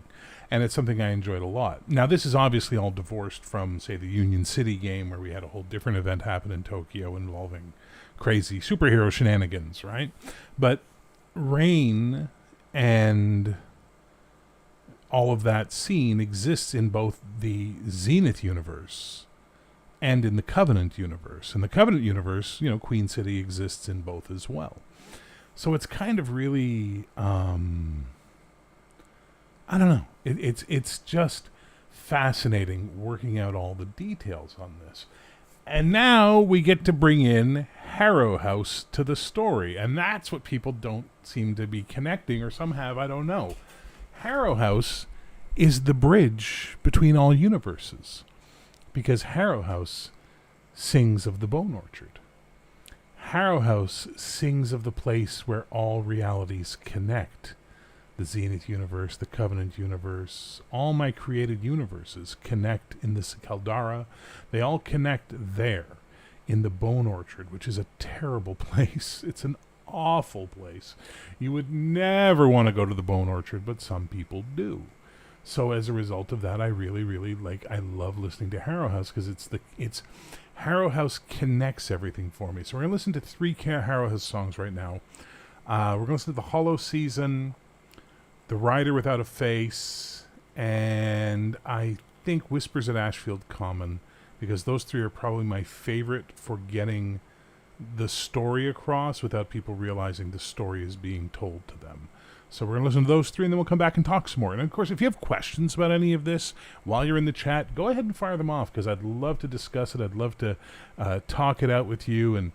And it's something I enjoyed a lot. Now, this is obviously all divorced from, say, the Union City game, where we had a whole different event happen in Tokyo involving crazy superhero shenanigans, right? But Rain and all of that scene exists in both the Zenith universe and in the Covenant universe. In the Covenant universe, you know, Queen City exists in both as well. So it's kind of really, I don't know. It's just fascinating working out all the details on this. And now we get to bring in Harrow House to the story. And that's what people don't seem to be connecting, or some have, I don't know. Harrow House is the bridge between all universes, because Harrow House sings of the Bone Orchard. Harrow House sings of the place where all realities connect. The Zenith universe, the Covenant universe, all my created universes connect in this Caldara. They all connect there in the Bone Orchard, which is a terrible place. It's an awful place. You would never want to go to the Bone Orchard, but some people do. So as a result of that, I really, really I love listening to Harrow House, because it's Harrow House connects everything for me. So we're going to listen to 3 Harrow House songs right now. We're going to listen to The Hollow Season, The Rider Without a Face, and I think Whispers at Ashfield Common, because those 3 are probably my favorite for getting the story across without people realizing the story is being told to them. So we're going to listen to those 3, and then we'll come back and talk some more. And, of course, if you have questions about any of this while you're in the chat, go ahead and fire them off, because I'd love to discuss it. I'd love to talk it out with you and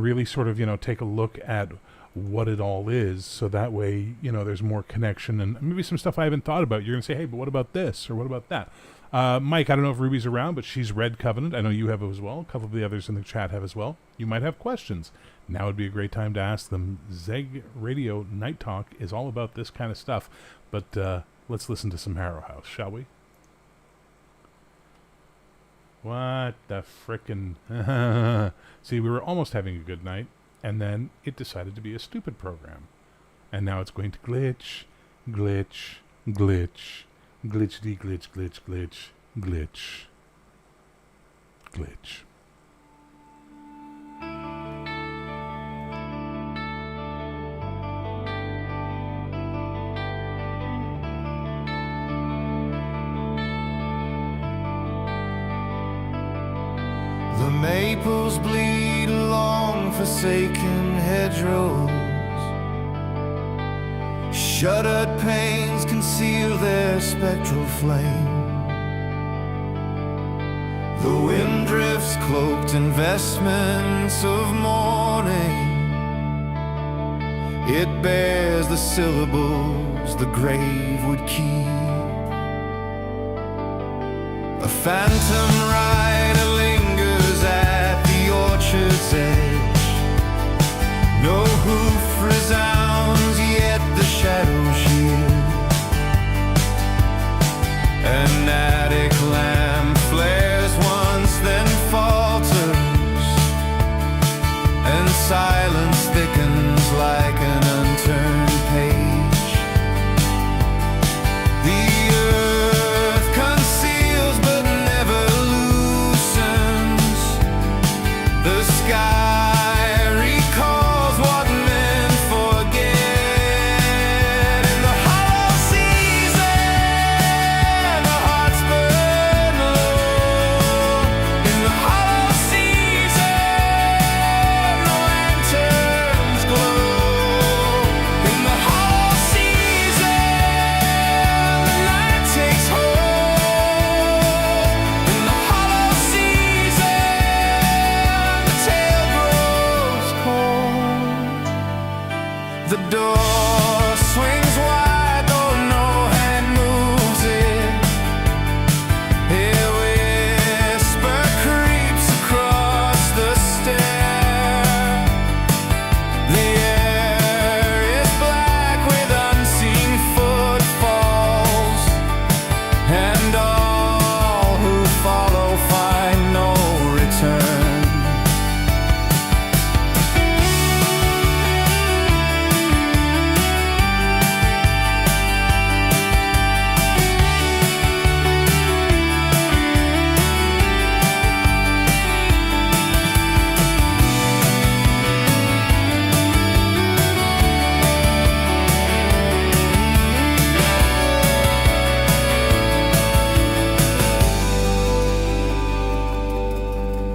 really sort of, take a look at what it all is, so that way, there's more connection and maybe some stuff I haven't thought about. You're going to say, hey, but what about this, or what about that? Mike, I don't know if Ruby's around, but she's read Covenant. I know you have as well. A couple of the others in the chat have as well. You might have questions. Now would be a great time to ask them. Zeg Radio Night Talk is all about this kind of stuff. But let's listen to some Harrow House, shall we? What the frickin'... See, we were almost having a good night, and then it decided to be a stupid program. And now it's going to glitch, glitch, glitch, glitchity glitch, glitch, glitch, glitch, glitch. The maples bleed along forsaken hedgerows. Shuttered panes conceal their spectral flame. The wind drifts cloaked in vestments of mourning. It bears the syllables the grave would keep. A phantom rider lingers at the orchard's edge. No hoof resounds, yet the shadow shields. An attic lamp flares once, then falters, and silence thickens like an unturned page. The earth conceals but never loosens.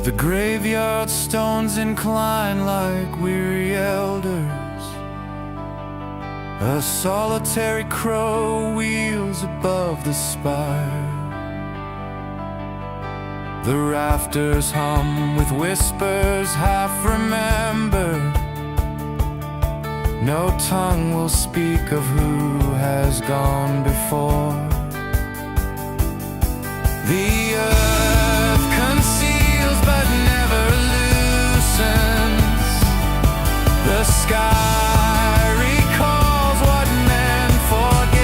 The graveyard stones incline like weary elders. A solitary crow wheels above the spire. The rafters hum with whispers half remembered. No tongue will speak of who has gone before. The earth conceals but never loosens. The sky recalls what men forget.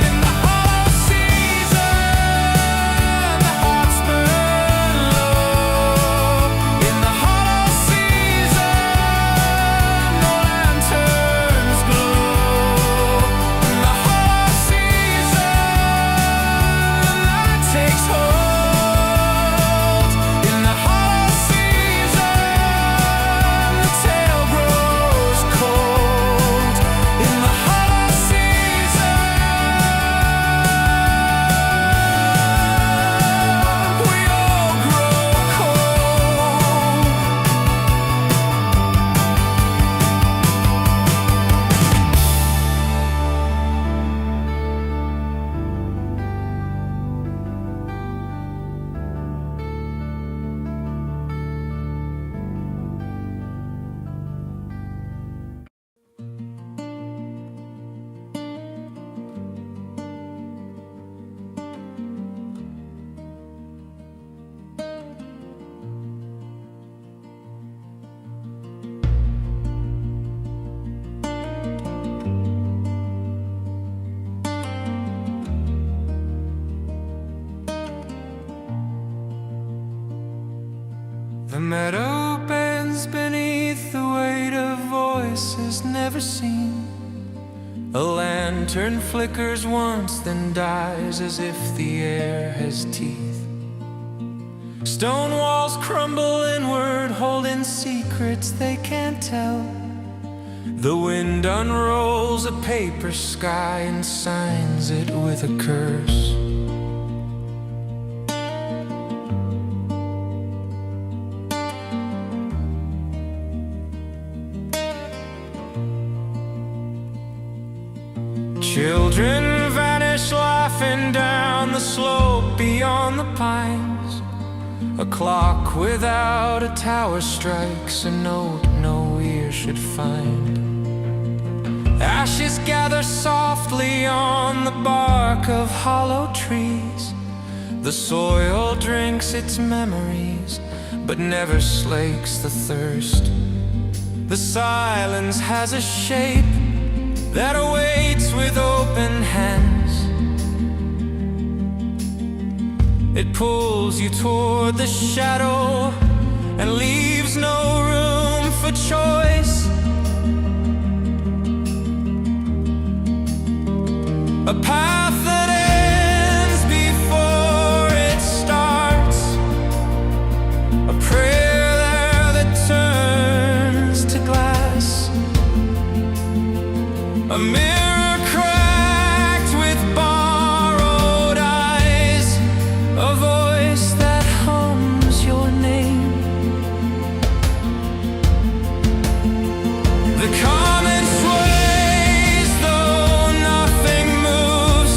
In the hollow season, the hearts burn low. In the hollow season, no lanterns glow. In the hollow season, the night takes hold. In the hollow season, the tale grows cold. In the hollow season, we all grow cold. The meadow bends beneath the weight of voices never seen. A lantern flickers once, then dies as if the air has teeth. Stone walls crumble inward, holding secrets they can't tell. The wind unrolls a paper sky and signs it with a curse. Children vanish laughing down the slope beyond the pines. A clock without a tower strikes a note no ear should find. Ashes gather softly on the bark of hollow trees. The soil drinks its memories, but never slakes the thirst. The silence has a shape that awaits with open hands. It pulls you toward the shadow and leaves no room for choice. A path that ends before it starts. A prayer there that turns to glass. A mirror cracked with borrowed eyes. A voice that hums your name. The comet sways though nothing moves.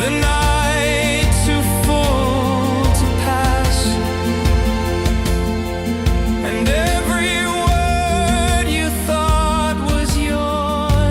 The night too full to pass. And every word you thought was your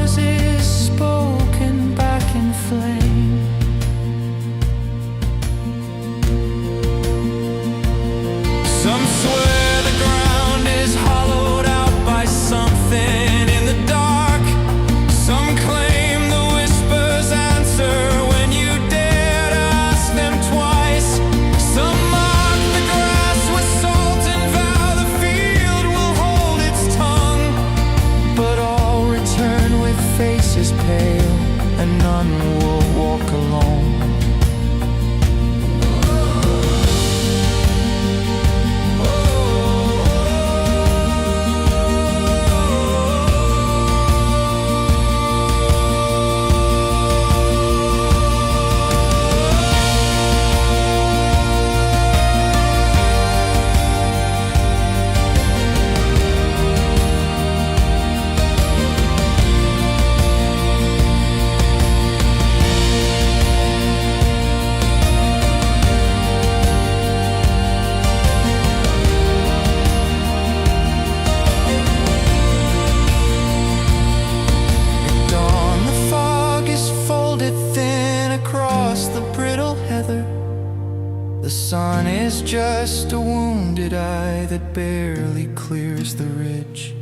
just a wounded eye that barely clears the ridge.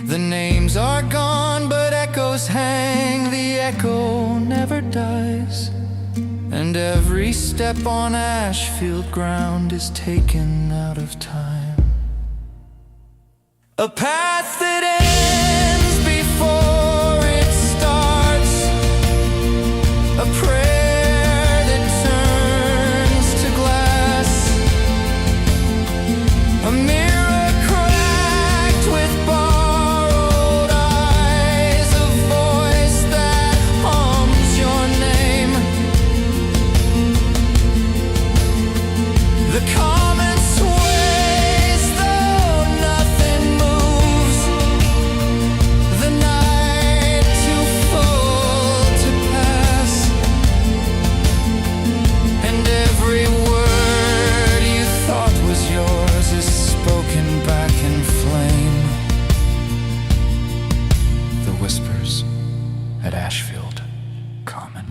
The names are gone, but echoes hang, the echo never dies. And every step on Ashfield ground is taken out of time. A path that ends before it starts, a prayer that turns to glass, a mirror cracked with borrowed eyes, a voice that hums your name. The comet sways though nothing moves, the night too full to pass, and every word you thought was yours is spoken back in flame. The whispers at Ashfield Common.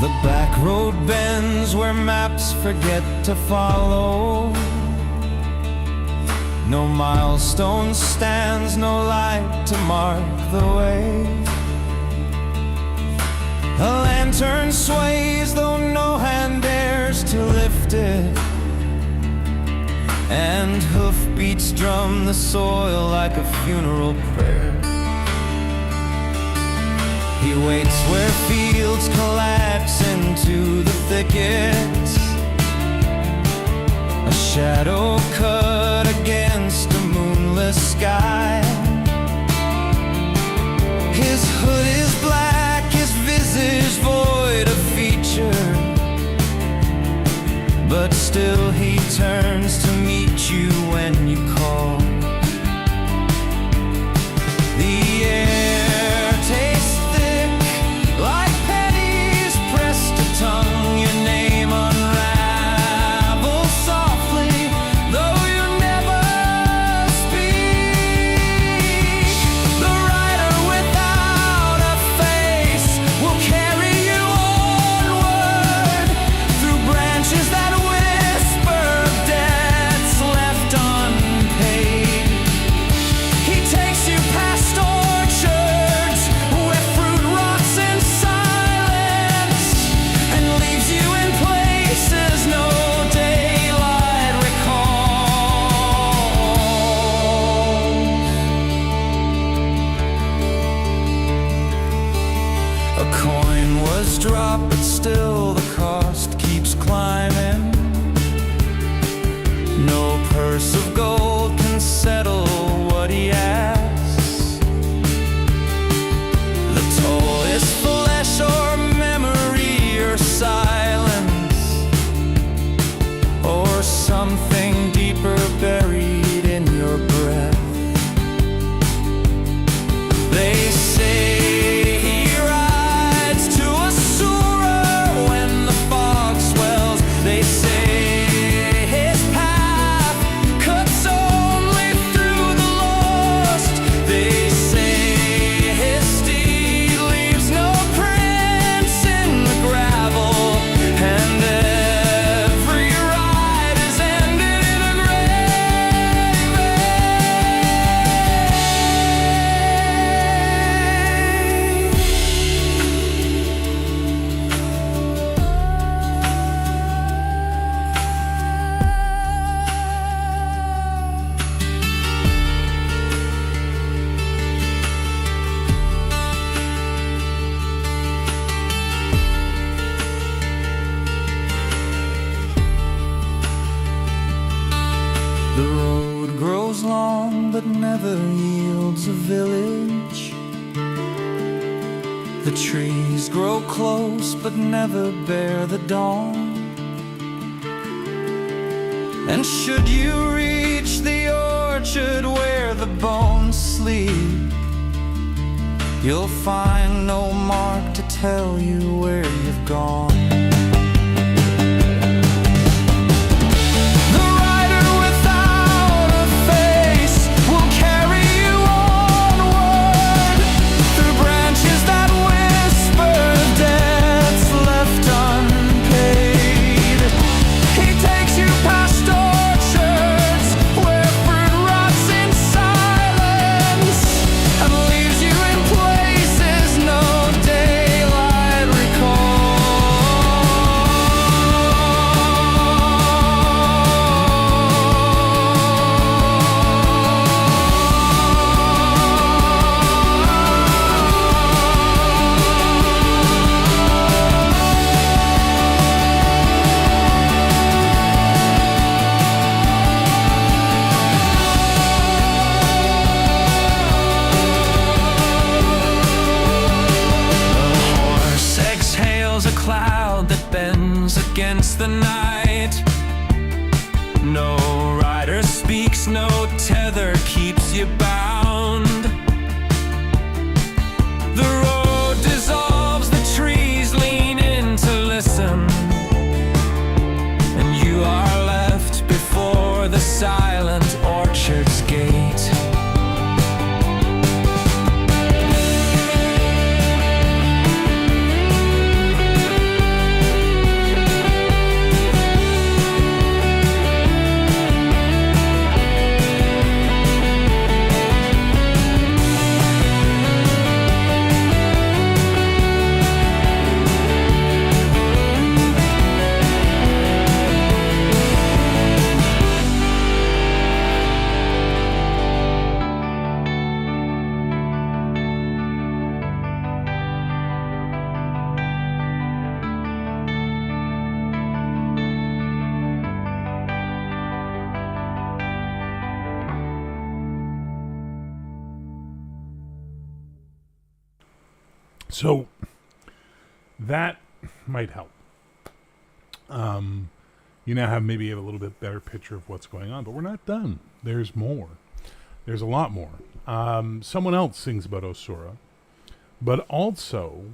The back road bends where maps forget to follow. No milestone stands, no light to mark the way. A lantern sways though no hand dares to lift it, and hoofbeats drum the soil like a funeral prayer. He waits where fields collapse into the thickets, a shadow cut against a moonless sky. His hood is black, his visage void of feature, but still he turns to meet you when you call. The air tastes thick like pennies pressed to tongue. Your name unravels softly, though you never speak. coin was dropped, but still the cost keeps climbing. No purse of gold can settle what he asks. The toll is flesh or memory or silence, or something deeper buried in your breath. They say he rides to Asura when the fog swells. They say his path cuts only through the lost. They say his steed leaves no prints in the gravel, and every ride is ended in a grave. The road grows long but never yields a village. The trees grow close but never bear the dawn. And should you reach the orchard where the bones sleep, you'll find no mark to tell you where you've gone. The rider without a face will carry you onward through branches that whisper debts left unpaid. He takes you past orchards where fruit rots in silence and leaves you in places no daylight horse exhales a cloud that bends against the night. No rider speaks, no tether keeps you bound. The road dissolves, the trees lean in to listen, and you are left before the silent orchard's gate. So that might help. You now have maybe a little bit better picture of what's going on, but we're not done. There's more. There's a lot more. Someone else sings about Osura, but also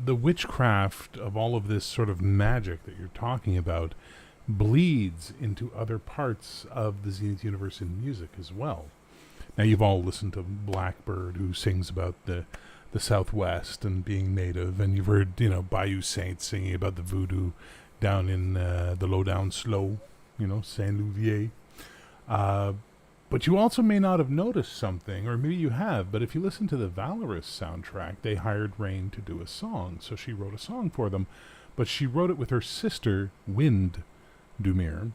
the witchcraft of all of this sort of magic that you're talking about bleeds into other parts of the Zenith universe in music as well. Now, you've all listened to Blackbird, who sings about the Southwest and being native, and you've heard, Bayou Saint singing about the voodoo down in the low-down slow, Saint-Louvier. But you also may not have noticed something, or maybe you have, but if you listen to the Valorous soundtrack, they hired Rain to do a song, so she wrote a song for them, but she wrote it with her sister, Wind Dumire.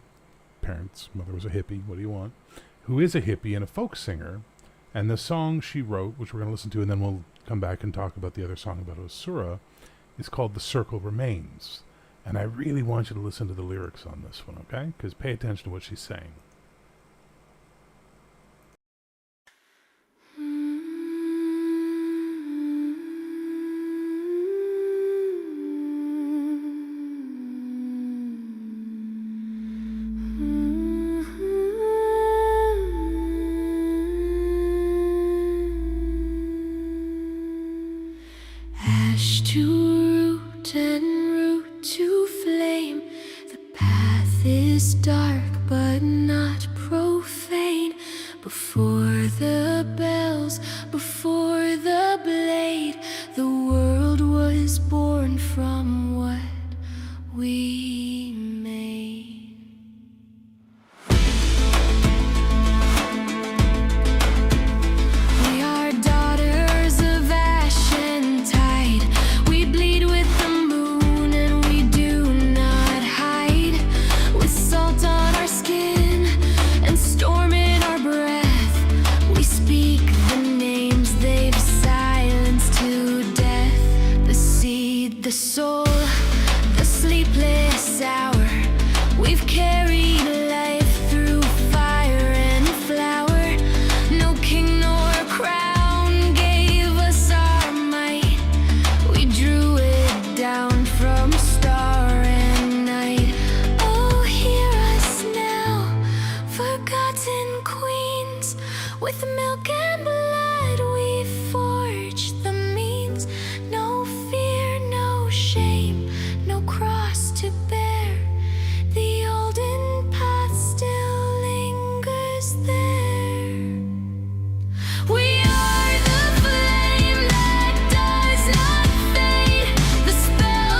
Mother was a hippie, what do you want? Who is a hippie and a folk singer, and the song she wrote, which we're going to listen to, and then we'll come back and talk about the other song about Osura, is called The Circle Remains. And I really want you to listen to the lyrics on this one, okay? Because pay attention to what she's saying. Ash to root and root to flame. The path is dark but not profane. Before the bells, before the blade, the world was born from what we made. We are daughters of ash and tide. We bleed with the moon and we do not hide. With salt on our skin and storm in our breath, we speak the names they've silenced to death. The seed, the soul, the sleepless hour. We've carried life through fire and flower. No king nor crown gave us our might. We drew it down from star and night. Oh, hear us now, forgotten queens. With milk and blood we forge the means. No fear, no shame, no cross to bear. The olden path still lingers there. We are the flame that does not fade, the spell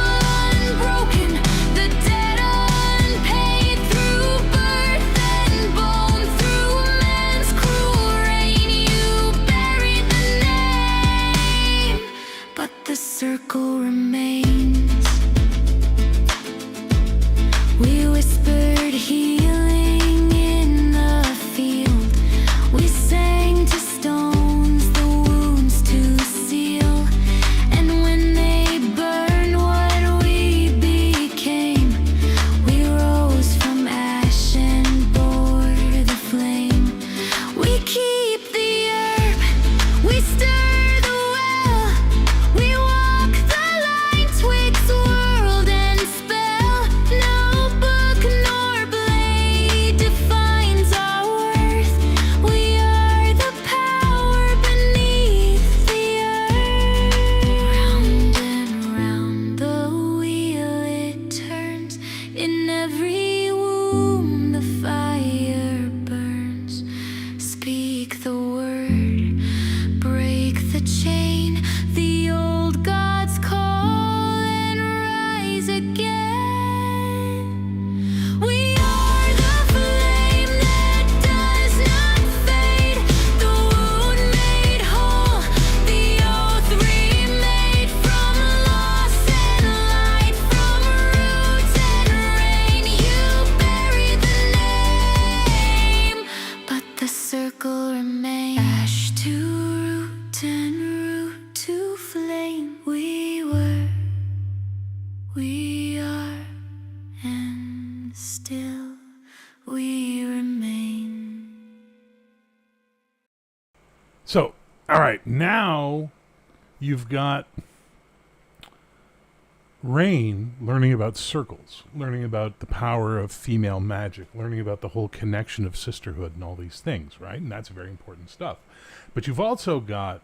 unbroken, the debt unpaid. Through birth and bone, through man's cruel reign, you buried the name, but the circle remains. We whispered healing in the field. We sang to stones the wounds to seal. And when they burned what we became, we rose from ash and bore the flame. We keep the herb, we stir the well. We walk the line twixt world and spell. No book nor blade defines our worth. We are the power beneath the earth. Round and round the wheel it turns. In every womb the fire burns. Speak the word, break the chain. The old gods call and rise again. We are the flame that does not fade, the wound made whole, the oath remade. From loss and light, from roots and rain, you buried the name, but the circle remains. Ash to root and root to flame. We were, we are, and still we remain. So, all right, now you've got Rain learning about circles, learning about the power of female magic, learning about the whole connection of sisterhood and all these things, right? And that's very important stuff. But you've also got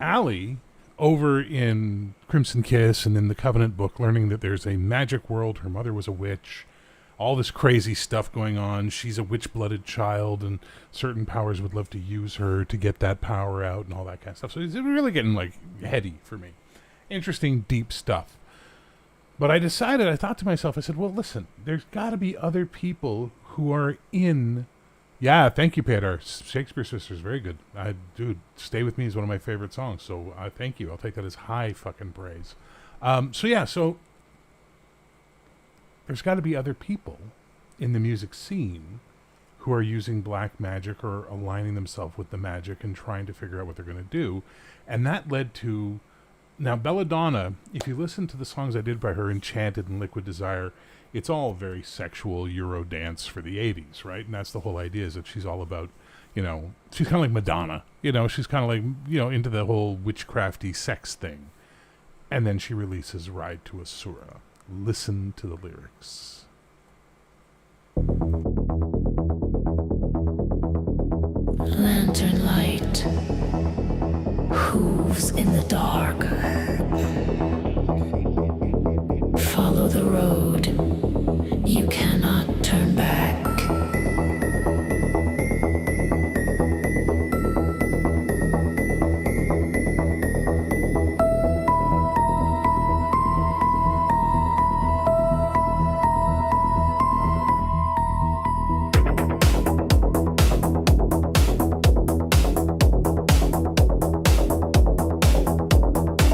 Allie over in Crimson Kiss and in the Covenant book learning that there's a magic world. Her mother was a witch. All this crazy stuff going on. She's a witch-blooded child, and certain powers would love to use her to get that power out and all that kind of stuff. So it's really getting, like, heady for me. Interesting, deep stuff. But I decided, I thought to myself, I said, well, listen, there's got to be other people who are in... Yeah, thank you, Peter. Shakespeare Sisters, very good. Dude, Stay With Me is one of my favorite songs, so thank you. I'll take that as high fucking praise. So there's got to be other people in the music scene who are using black magic or aligning themselves with the magic and trying to figure out what they're going to do. And that led to Now, Belladonna, if you listen to the songs I did by her, Enchanted and Liquid Desire, it's all very sexual Euro dance for the 80s, right? And that's the whole idea, is that she's all about, she's kind of like Madonna. She's kind of like, into the whole witchcrafty sex thing. And then she releases Ride to Asura. Listen to the lyrics. Lantern light, hooves in the dark. Follow the road, you cannot turn back.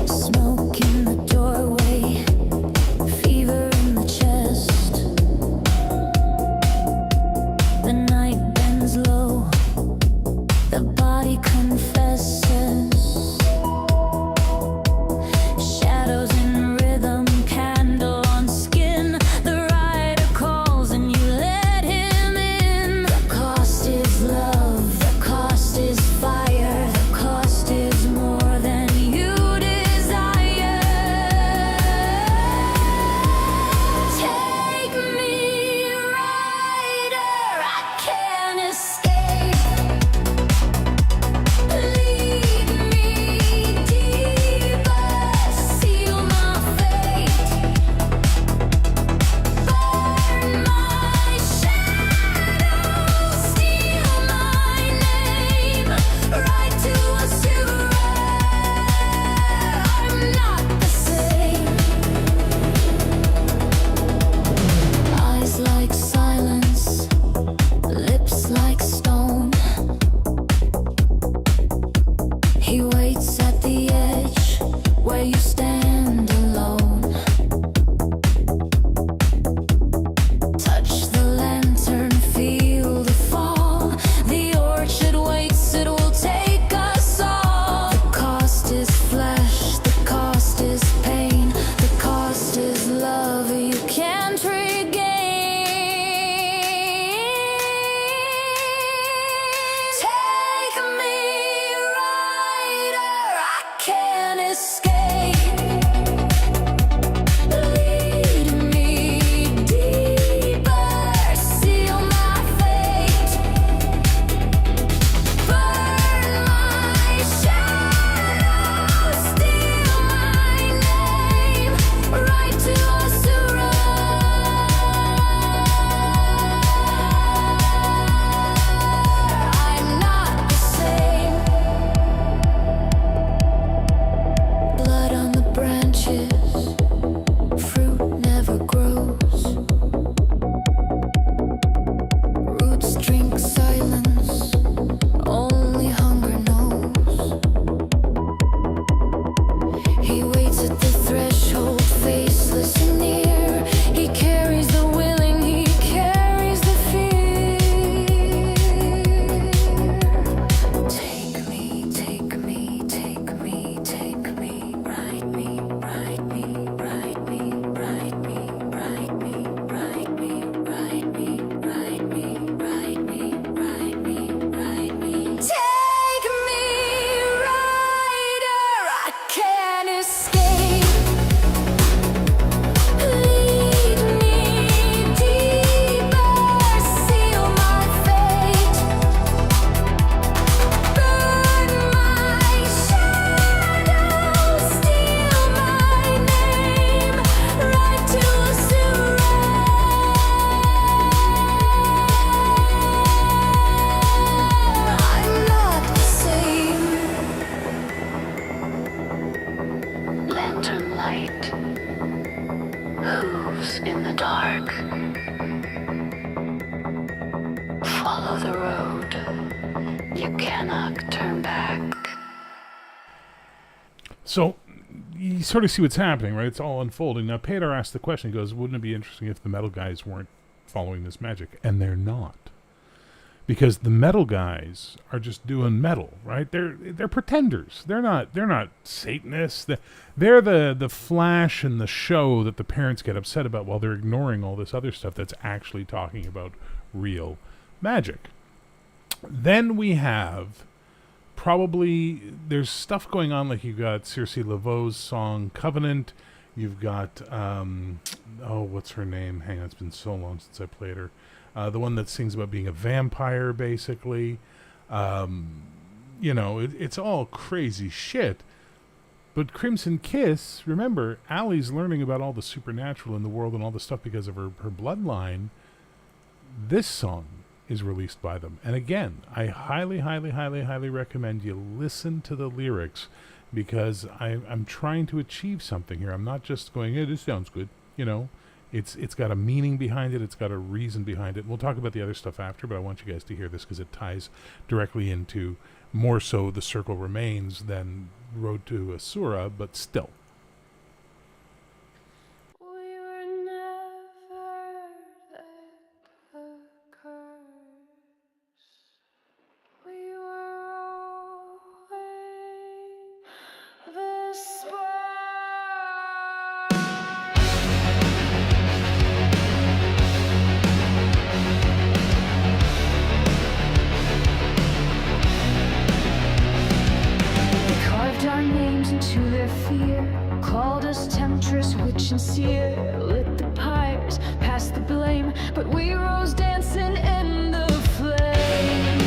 Smoke in the doorway, fever in the chest. The night bends low, the body confesses. Shadows in rhythm, candle on skin. The rider calls and you let him in. The cost is love, the cost is fire, the cost is more than you desire. Take me, rider, I can't escape. Lead me deeper, seal my fate. Burn my shadow, steal my name. Right to Asura. I'm not the same. Eyes like silence, lips like stone. He waits at the edge where you stand alone. Touch the lantern, feel the fall. The orchard waits, it will take us all. The cost is flesh, the cost is pain, the cost is love you can't regain. Take me, rider, I can't escape. Lead me deeper, seal my fate. Burn my shadow, steal my name. Right to Asura. I'm not the same. Blood on the branches, fruit never grows. Roots drink silence, only hunger knows. He waits at the threshold, faceless and near. He carries the willing, he carries the fear. Take me, take me, take me, take me. Ride me, ride me, ride me, ride me, ride me, ride me, ride me, ride me, ride me, ride me, ride me. Take me, rider, I can't escape. Lead me deeper, seal my fate. Burn my shadow, steal my name. Right to Asura. I'm not the same. Lantern light, hooves in the dark. Follow the road, you cannot turn back. So you sort of see what's happening, right? It's all unfolding. Now, Pedar asked the question, he goes, wouldn't it be interesting if the metal guys weren't following this magic? And they're not. because the metal guys are just doing metal, right? They're pretenders. They're not Satanists. They're the flash and the show that the parents get upset about while they're ignoring all this other stuff that's actually talking about real magic. Then we have probably, there's stuff going on, like you've got Circe Laveau's song Covenant. You've got what's her name? Hang on, it's been so long since I played her. The one that sings about being a vampire, basically. It's all crazy shit. But Crimson Kiss, remember, Allie's learning about all the supernatural in the world and all the stuff because of her bloodline. This song is released by them. And again, I highly, highly, highly, highly recommend you listen to the lyrics, because I'm trying to achieve something here. I'm not just going, hey, this sounds good. It's got a meaning behind it. It's got a reason behind it. We'll talk about the other stuff after, but I want you guys to hear this because it ties directly into more so The Circle Remains than Road to Asura, but still. We were never the curse. We were always the spark. They carved our names into their fear, called us temptress, witch, and seer. Lit the pyres, passed the blame, but we rose dancing in the flame.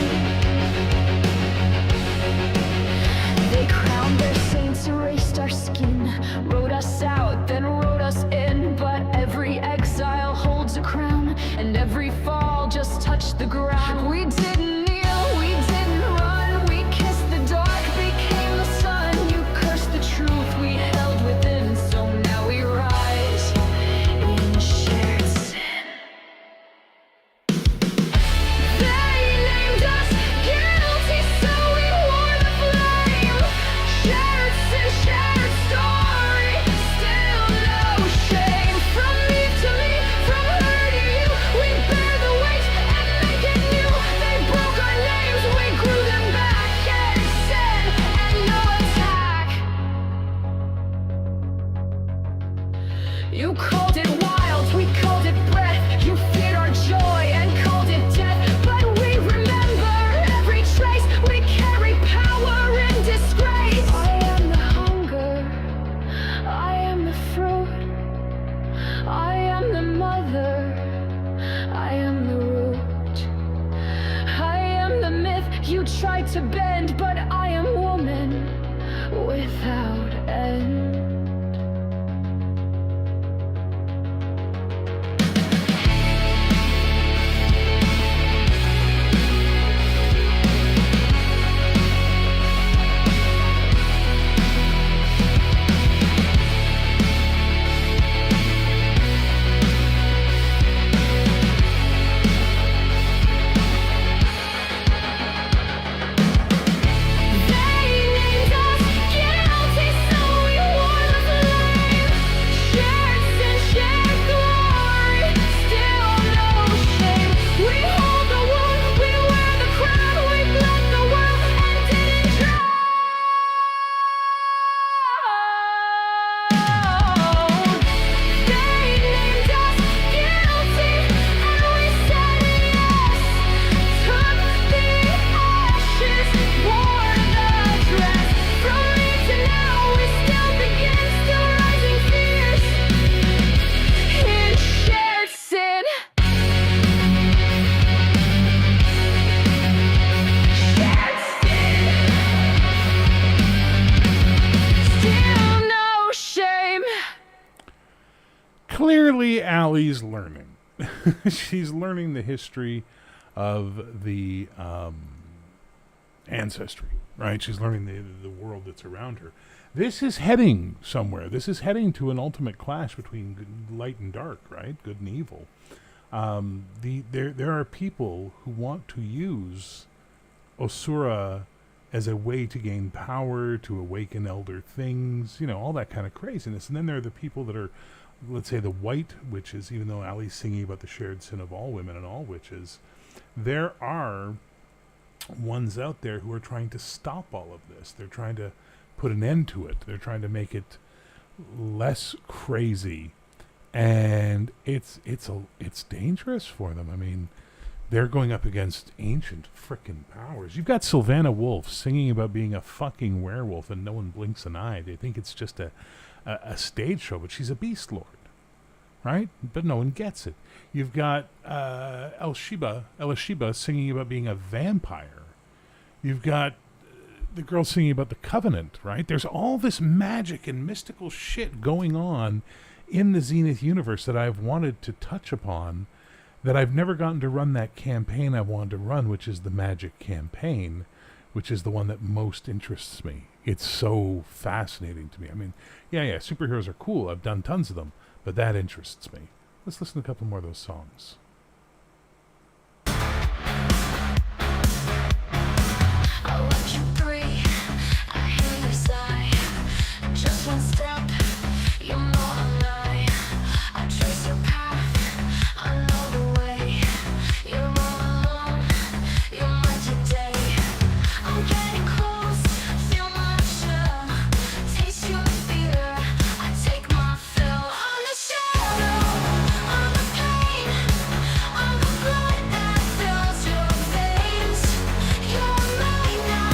They crowned their saints, erased our skin, wrote us out, then wrote us in. But every exile holds a crown, and every fall just touched the ground. We didn't kneel, we didn't run, we kissed the dark, became the sun. You cursed the truth we held within, so now we rise in shared sin. They named us guilty, so we wore the flame. Shared sin, shared story, still no shame. From me to me, from her to you, we bear the weight and make it new. They broke our names, we grew them back. Shared sin and no attack. You called it wild, we called it breath. You feared our joy and called it death. But we remember every trace. We carry power in disgrace. I am the hunger, I am the fruit, I am the mother, I am the root. I am the myth you tried to bend, but I am woman without end. Clearly, Allie's learning. She's learning the history of the ancestry, right? She's learning the world that's around her. This is heading somewhere. This is heading to an ultimate clash between light and dark, right? Good and evil. There are people who want to use Asura as a way to gain power, to awaken elder things, all that kind of craziness. And then there are the people that are, let's say, the white witches, even though Ali's singing about the shared sin of all women and all witches. there are ones out there who are trying to stop all of this. They're trying to put an end to it. They're trying to make it less crazy, and it's dangerous for them. I mean, they're going up against ancient frickin' powers. You've got Sylvana Wolf singing about being a fucking werewolf, and no one blinks an eye. They think it's just a stage show, but she's a beast lord, right? But no one gets it. You've got Elisheba singing about being a vampire. You've got the girl singing about the Covenant, right? There's all this magic and mystical shit going on in the Zenith universe that I've wanted to touch upon, that I've never gotten to run that campaign I wanted to run, which is the Magic campaign, which is the one that most interests me. It's so fascinating to me. I mean, yeah, superheroes are cool. I've done tons of them, but that interests me. Let's listen to a couple more of those songs. I'll let you breathe. I hear you sigh. Just one step, you're more alive. I trace your path. I know the way. You're all alone. You're my today. I'm getting close. Feel my chill. Taste your fear. I take my fill. I'm the shadow. I'm the pain. I'm the blood that fills your veins. You're mine now.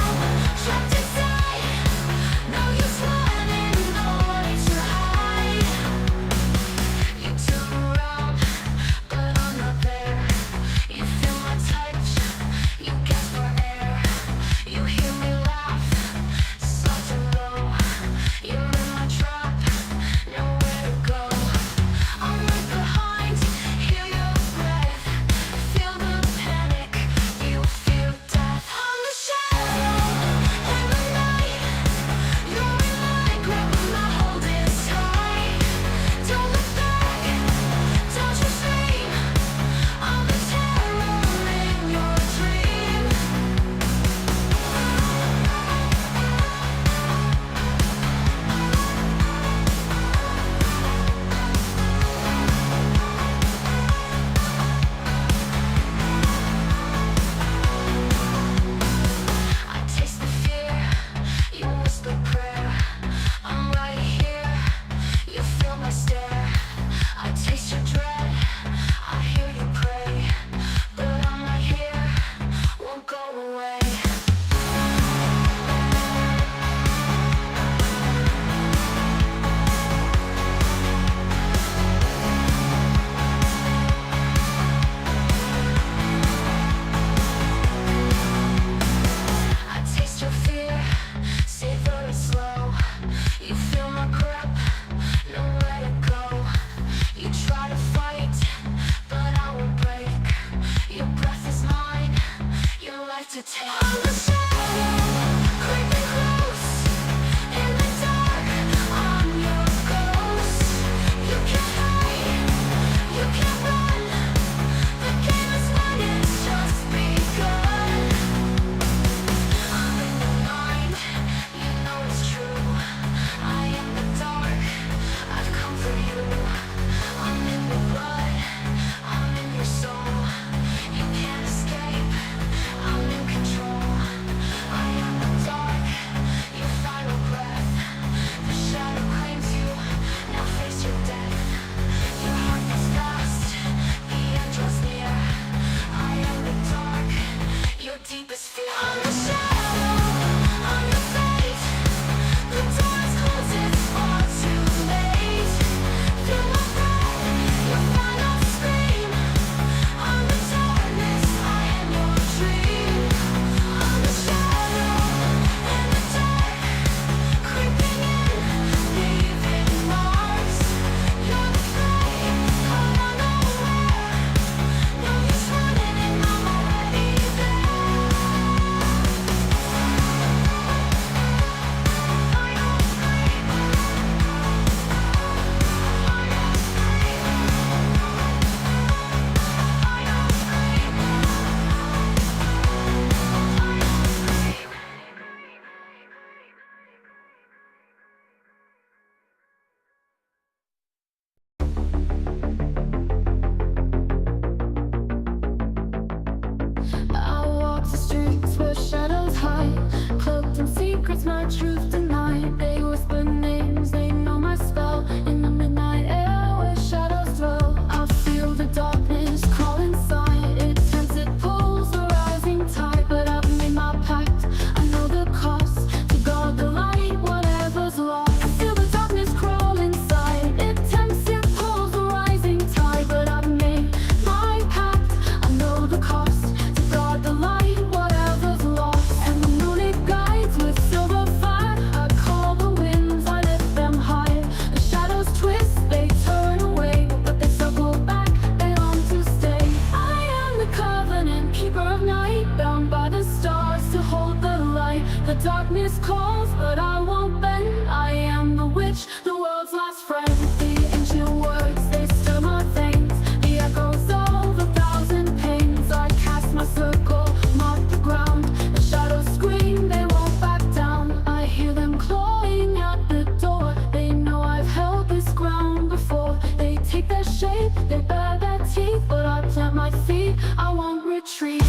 truth tonight. They whisper names, they know my spell. In the midnight air where shadows dwell, I feel the darkness crawl inside. It tempts, it pulls the rising tide. But I've made my pact, I know the cost. To guard the light, whatever's lost. I feel the darkness crawl inside. It tempts, it pulls the rising tide. But I've made my pact, I know the cost. To guard the light, whatever's lost. And the moon it guides with silver fire. I call the winds, I lift them high. The shadows twist, they turn away, but they circle back, they long to stay. I am the covenant, keeper of night, bound by the stars to hold the light. The darkness calls, but I won't bend. I am the witch, the world's last friend. The ancient words, they stir my veins. The echoes of 1,000 pains. I cast my circle, mark the ground. The shadows scream, they won't back down. I hear them clawing at the door. They know I've held this ground before. They take their shape, they bare their teeth. But I plant my feet, I won't retreat.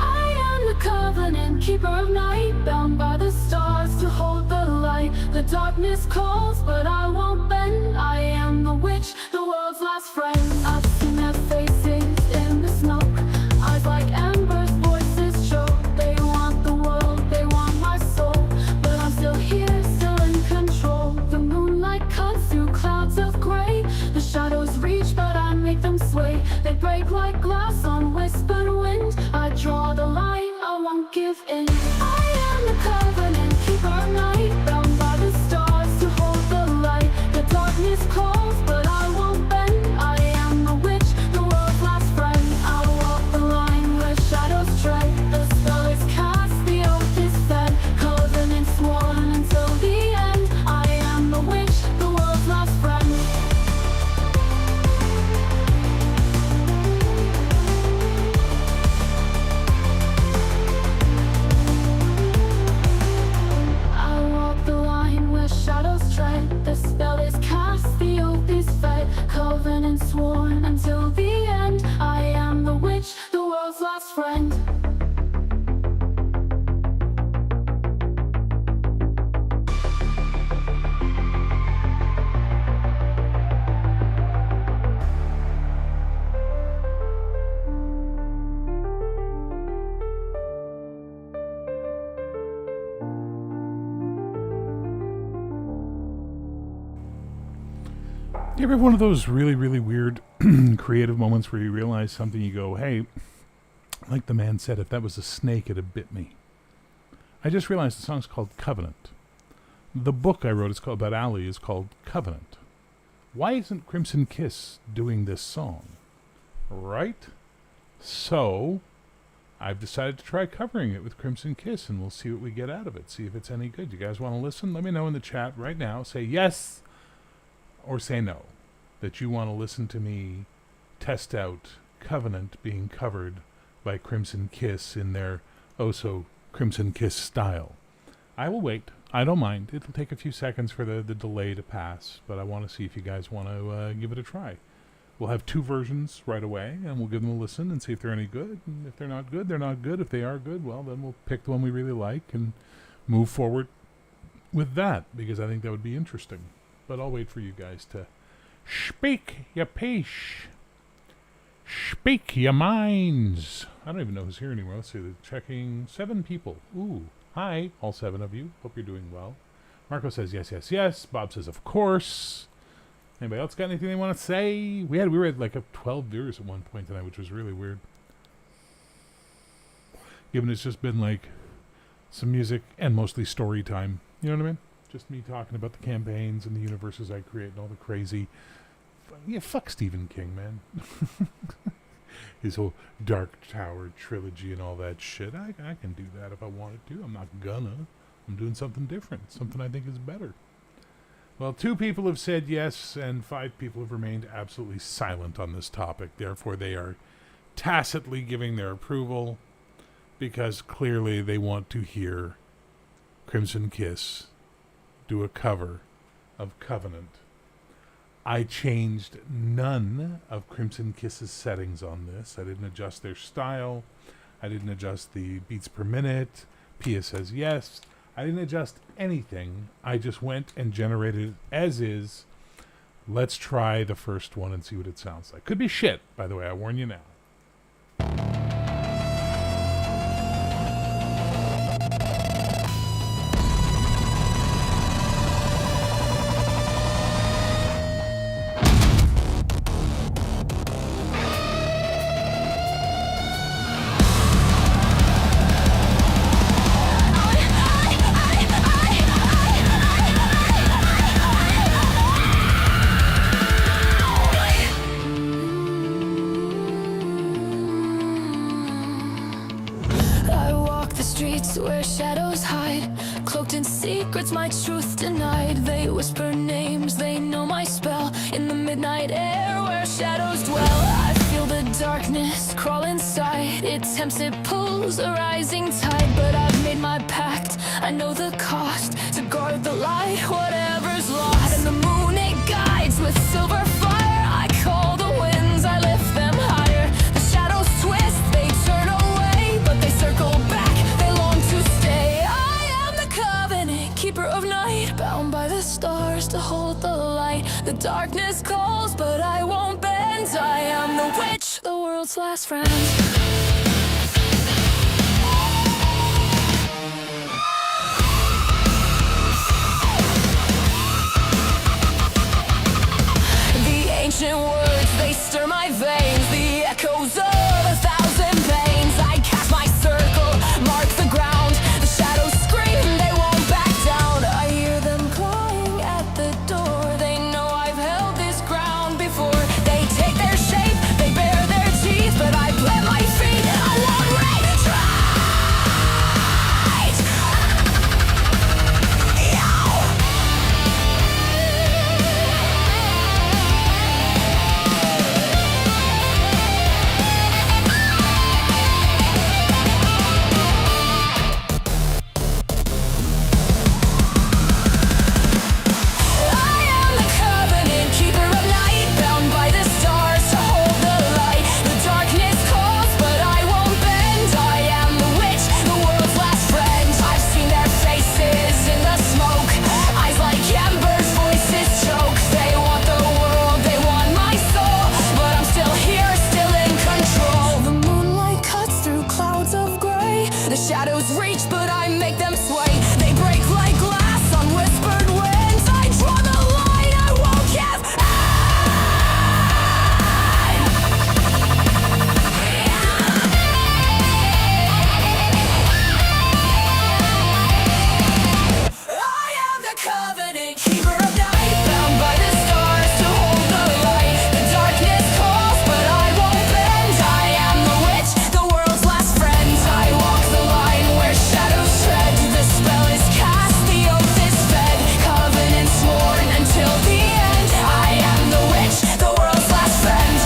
I am the covenant, keeper of night, bound by the stars to hold the light. The darkness calls, but I won't bend. I am the witch, the world's last friend. I've seen their faces in the smoke, eyes like embers, voices choke. They want the world, they want my soul, but I'm still here, still in control. The moonlight cuts through clouds of gray. The shadows reach, but I make them sway. They break like glass on whispered wind. I draw the line, I won't give in. I am the covenant, keeper of night, bound by the stars to hold the light. The darkness calls, but I won't bend. I am the witch, the world's last friend. I walk the line where shadows tread. The spell is cast, the oath is fed. Covenant sworn until the end. I am the witch, the world's last friend. I walk the line where shadows tread. The spell is cast, the oath is fed. Covenant sworn until the end. I am the witch, the world's last friend. You ever have one of those really, really weird creative moments where you realize something, you go, hey, like the man said, if that was a snake, it'd have bit me. I just realized the song's called Covenant. The book I wrote is called about Ali is called Covenant. Why isn't Crimson Kiss doing this song? Right? So, I've decided to try covering it with Crimson Kiss, and we'll see what we get out of it. See if it's any good. You guys want to listen? Let me know in the chat right now. Say yes or say no, that you want to listen to me test out Covenant being covered by Crimson Kiss in their oh-so Crimson Kiss style. I will wait. I don't mind. It'll take a few seconds for the delay to pass, but I want to see if you guys want to give it a try. We'll have two versions right away, and we'll give them a listen and see if they're any good. And if they're not good, they're not good. If they are good, well, then we'll pick the one we really like and move forward with that, because I think that would be interesting. But I'll wait for you guys to speak your piece. Speak your minds. I don't even know who's here anymore. Let's see. They're checking 7 people. Ooh. Hi, all 7 of you. Hope you're doing well. Marco says yes, yes, yes. Bob says of course. Anybody else got anything they want to say? We were at like 12 viewers at one point tonight, which was really weird. Given it's just been like some music and mostly story time. You know what I mean? Just me talking about the campaigns and the universes I create and all the crazy. Yeah, fuck Stephen King, man. His whole Dark Tower trilogy and all that shit. I can do that if I wanted to. I'm not gonna. I'm doing something different. Something I think is better. Well, 2 people have said yes, and 5 people have remained absolutely silent on this topic. Therefore, they are tacitly giving their approval because clearly they want to hear Crimson Kiss do a cover of Covenant. I changed none of Crimson Kiss's settings on this. I didn't adjust their style. I didn't adjust the beats per minute. Pia says yes. I didn't adjust anything. I just went and generated it as is. Let's try the first one and see what it sounds like. Could be shit, by the way. I warn you now. I walk the streets where shadows hide, cloaked in secrets my truth denied. They whisper names, they know my spell. In the midnight air where shadows dwell, I feel the darkness crawl inside. It tempts, it pulls a rising tide. But I've made my pact, I know the cost. To guard the light, whatever's lost. And the moon, it guides with silver fire. I call the winds, I lift them higher. The shadows twist, they turn away, but they circle back, they long to stay. I am the covenant, keeper of night, bound by the stars to hold the light. The darkness calls, but I won't bend. I am the witch, the world's last friend. The ancient words, they stir my veins. The echoes of 1,000 pains. I cast my circle, mark the ground. The shadows scream, they won't back down. I hear them clawing at the door. They know I've held this ground before. They take their shape, they bare their teeth, but I plant my feet. I won't retreat. I am the covenant, keeper of night, bound by the stars to hold the light. The darkness calls, but I won't bend. I am the witch, the world's last friend. I've seen their faces in the smoke, eyes like embers, voices choke. They want the world, they want my soul, but I'm still here, still in control. The moonlight cuts through clouds of gray. The shadows reach, but I make them sway. They break like glass on whispered winds. I draw the line, I won't give in. I am the covenant, keeper of night, bound by the stars to hold the light. The darkness calls, but I won't bend. I am the witch, the world's last friend. I walk the line where shadows tread. The spell is cast, the oath is fed. Covenant sworn until the end. I am the witch, the world's last friend.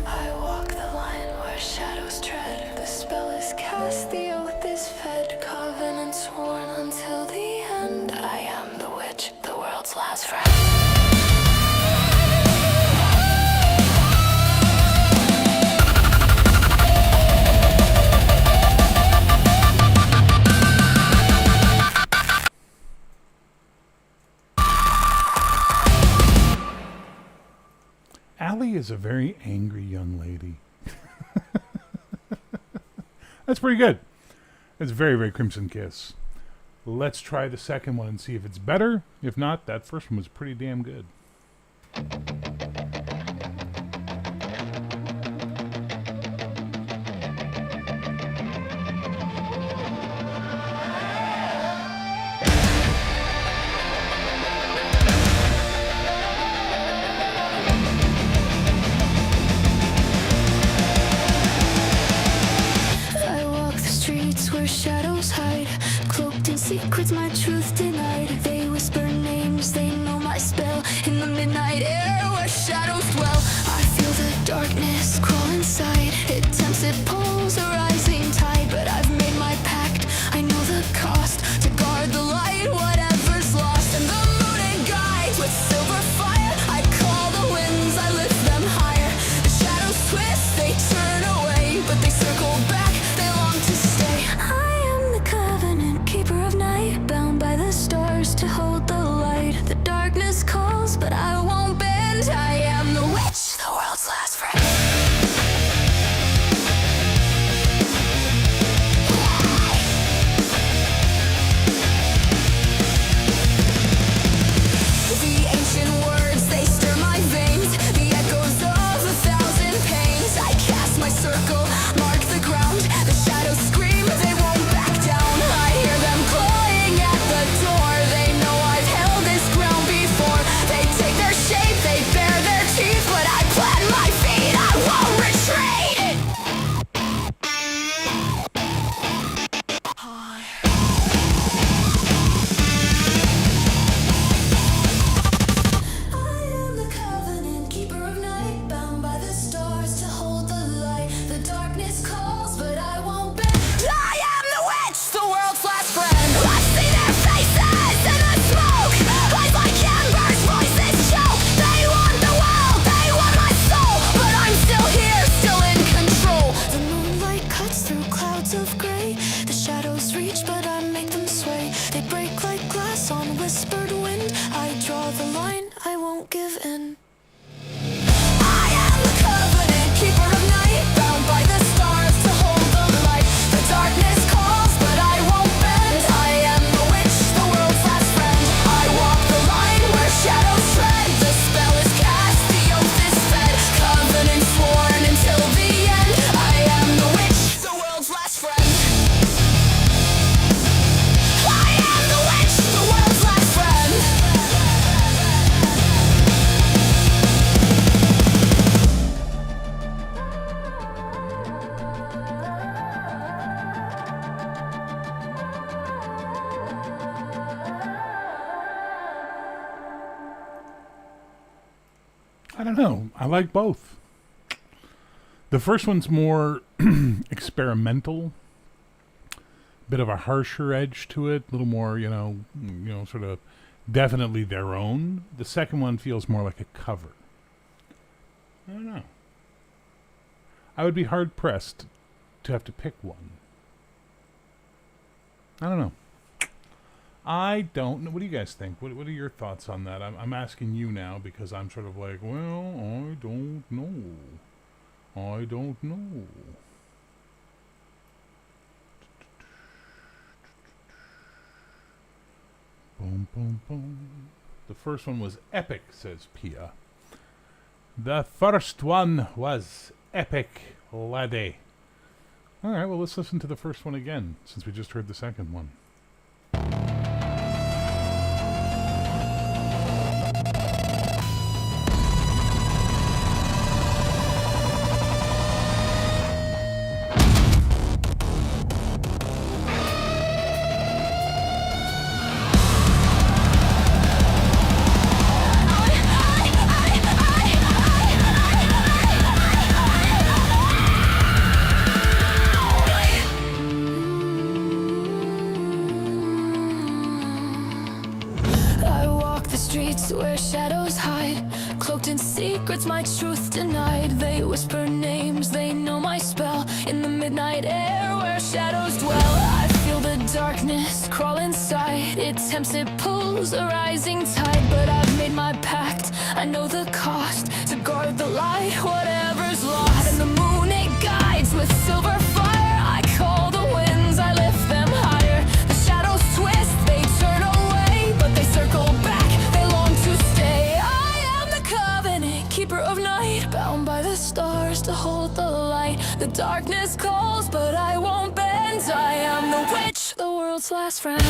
I walk the line where shadows tread. The spell is cast, the oath is fed. Covenant sworn until the end. I am the witch, the world's last friend. Allie is a very angry young lady. That's pretty good. It's very, very Crimson Kiss. Let's try the second one and see if it's better. If not, that first one was pretty damn good. I walk the streets where shadows hide, cloaked in secrets my truth denied. They whisper names, they know my spell. In the midnight air where shadows dwell, I feel the darkness crawl inside. It tempts, it pulls circle back, they long to stay. I am the covenant, keeper of night, bound by the stars to hold the light. The darkness calls, but I won't bend. I am the witch, the world's last friend. The ancient words, they stir my veins. The echoes of 1,000 pains. I cast my circle, mark the ground. The shadows scream, they won't back down. I hear them clawing at the door. They know I've held this ground before. They take their shape, they bare their teeth. But I plant my feet, I won't retreat. I am the covenant, keeper of night, bound by the stars to hold the light. The darkness calls, but I won't bend. I am the witch, the world's last friend. I see their faces in the smoke. Eyes like embers, voices choke. They want the world, they want my soul. But I'm still here, still in control. The moonlight cuts through clouds of gray. The shadows reach, but I make them sway. They break like glass on whispered wind. I draw the line, I won't give in. I am the covenant, keeper of night, bound by the stars to hold the light. The darkness calls, but I won't bend. I am the witch, the world's last friend. I walk the line where shadows tread. The spell is cast, the oath is fed. Covenant sworn until the end. I am the witch, the world's last friend. I am the witch, the world's last friend. I don't know. I like both. The first one's more experimental, bit of a harsher edge to it, a little more, sort of definitely their own. The second one feels more like a cover. I don't know. I would be hard pressed to have to pick one. I don't know. I don't know. What do you guys think? What are your thoughts on that? I'm asking you now because I'm sort of like, well, I don't know. I don't know. Boom, boom, boom. The first one was epic, says Pia. The first one was epic, laddie. All right, well, let's listen to the first one again, since we just heard the second one. I walk the streets where shadows hide, cloaked in secrets my truth denied. They whisper names, they know my spell. In the midnight air where shadows dwell, I feel the darkness crawl inside. It tempts, it pulls a rising tide. But I've made my pact, I know the cost. To guard the light, whatever's lost. And the moon, it guides with silver fire. I call the winds, I lift them higher. The shadows twist, they turn away, but they circle back, they long to stay. I am the covenant, keeper of night, bound by the stars to hold the light. The darkness calls, but I won't bend. I am the witch, the world's last friend.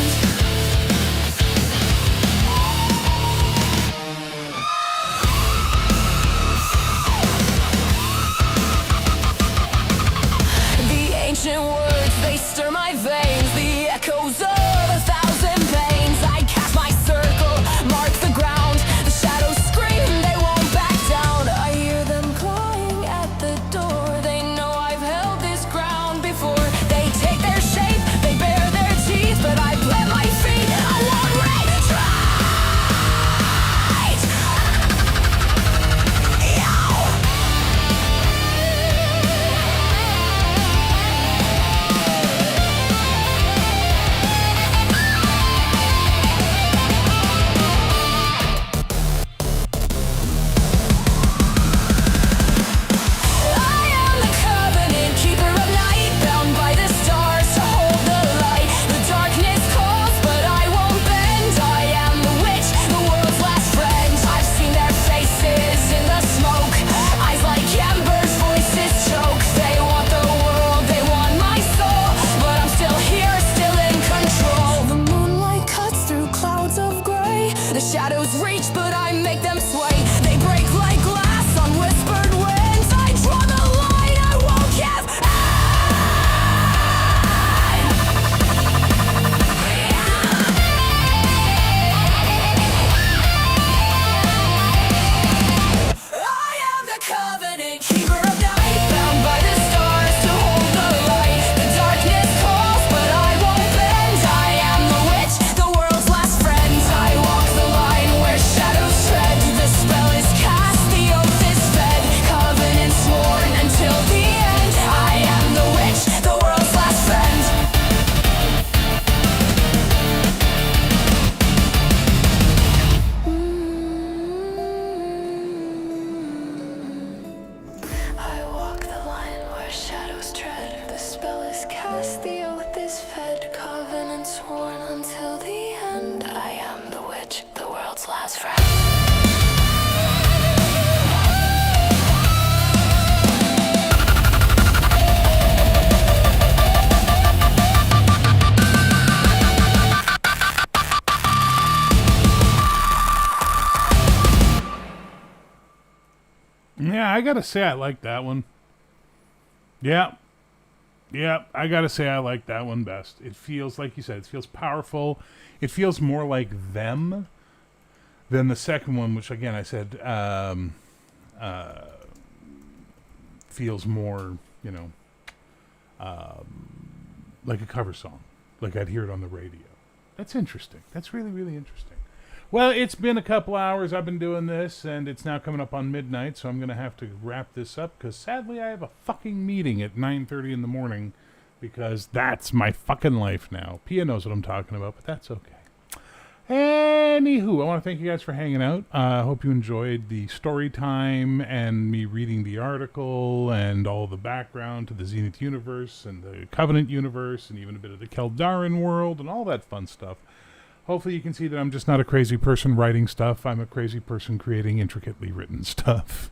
The ancient words, they stir my veins. The echoes of 1,000 pains. I cast my circle, mark the ground. The shadows scream, they won't back down. I hear them clawing at the door. They know I've held this ground before. They take their shape, they bare their teeth. But I plant my feet, I won't retreat. I gotta say I like that one. Yeah. Yeah, I gotta say I like that one best. It feels, like you said, it feels powerful. It feels more like them than the second one, which again I said feels more, like a cover song, like I'd hear it on the radio. That's interesting. That's really, really interesting. Well, it's been a couple hours I've been doing this, and it's now coming up on midnight, so I'm going to have to wrap this up, because sadly I have a fucking meeting at 9:30 in the morning, because that's my fucking life now. Pia knows what I'm talking about, but that's okay. Anywho, I want to thank you guys for hanging out. I hope you enjoyed the story time and me reading the article and all the background to the Zenith universe and the Covenant universe and even a bit of the Keldarin world and all that fun stuff. Hopefully you can see that I'm just not a crazy person writing stuff. I'm a crazy person creating intricately written stuff.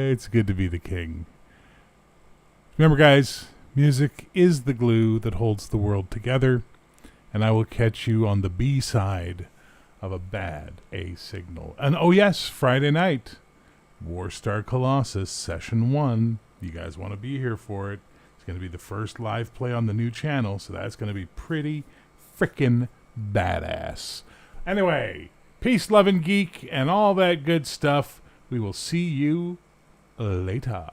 It's good to be the king. Remember, guys, music is the glue that holds the world together, and I will catch you on the B side of a bad A signal. And oh yes, Friday night, Warstar Colossus Session 1. You guys want to be here for it. Going to be the first live play on the new channel, so that's going to be pretty frickin' badass. Anyway, peace, love, and geek, and all that good stuff. We will see you later.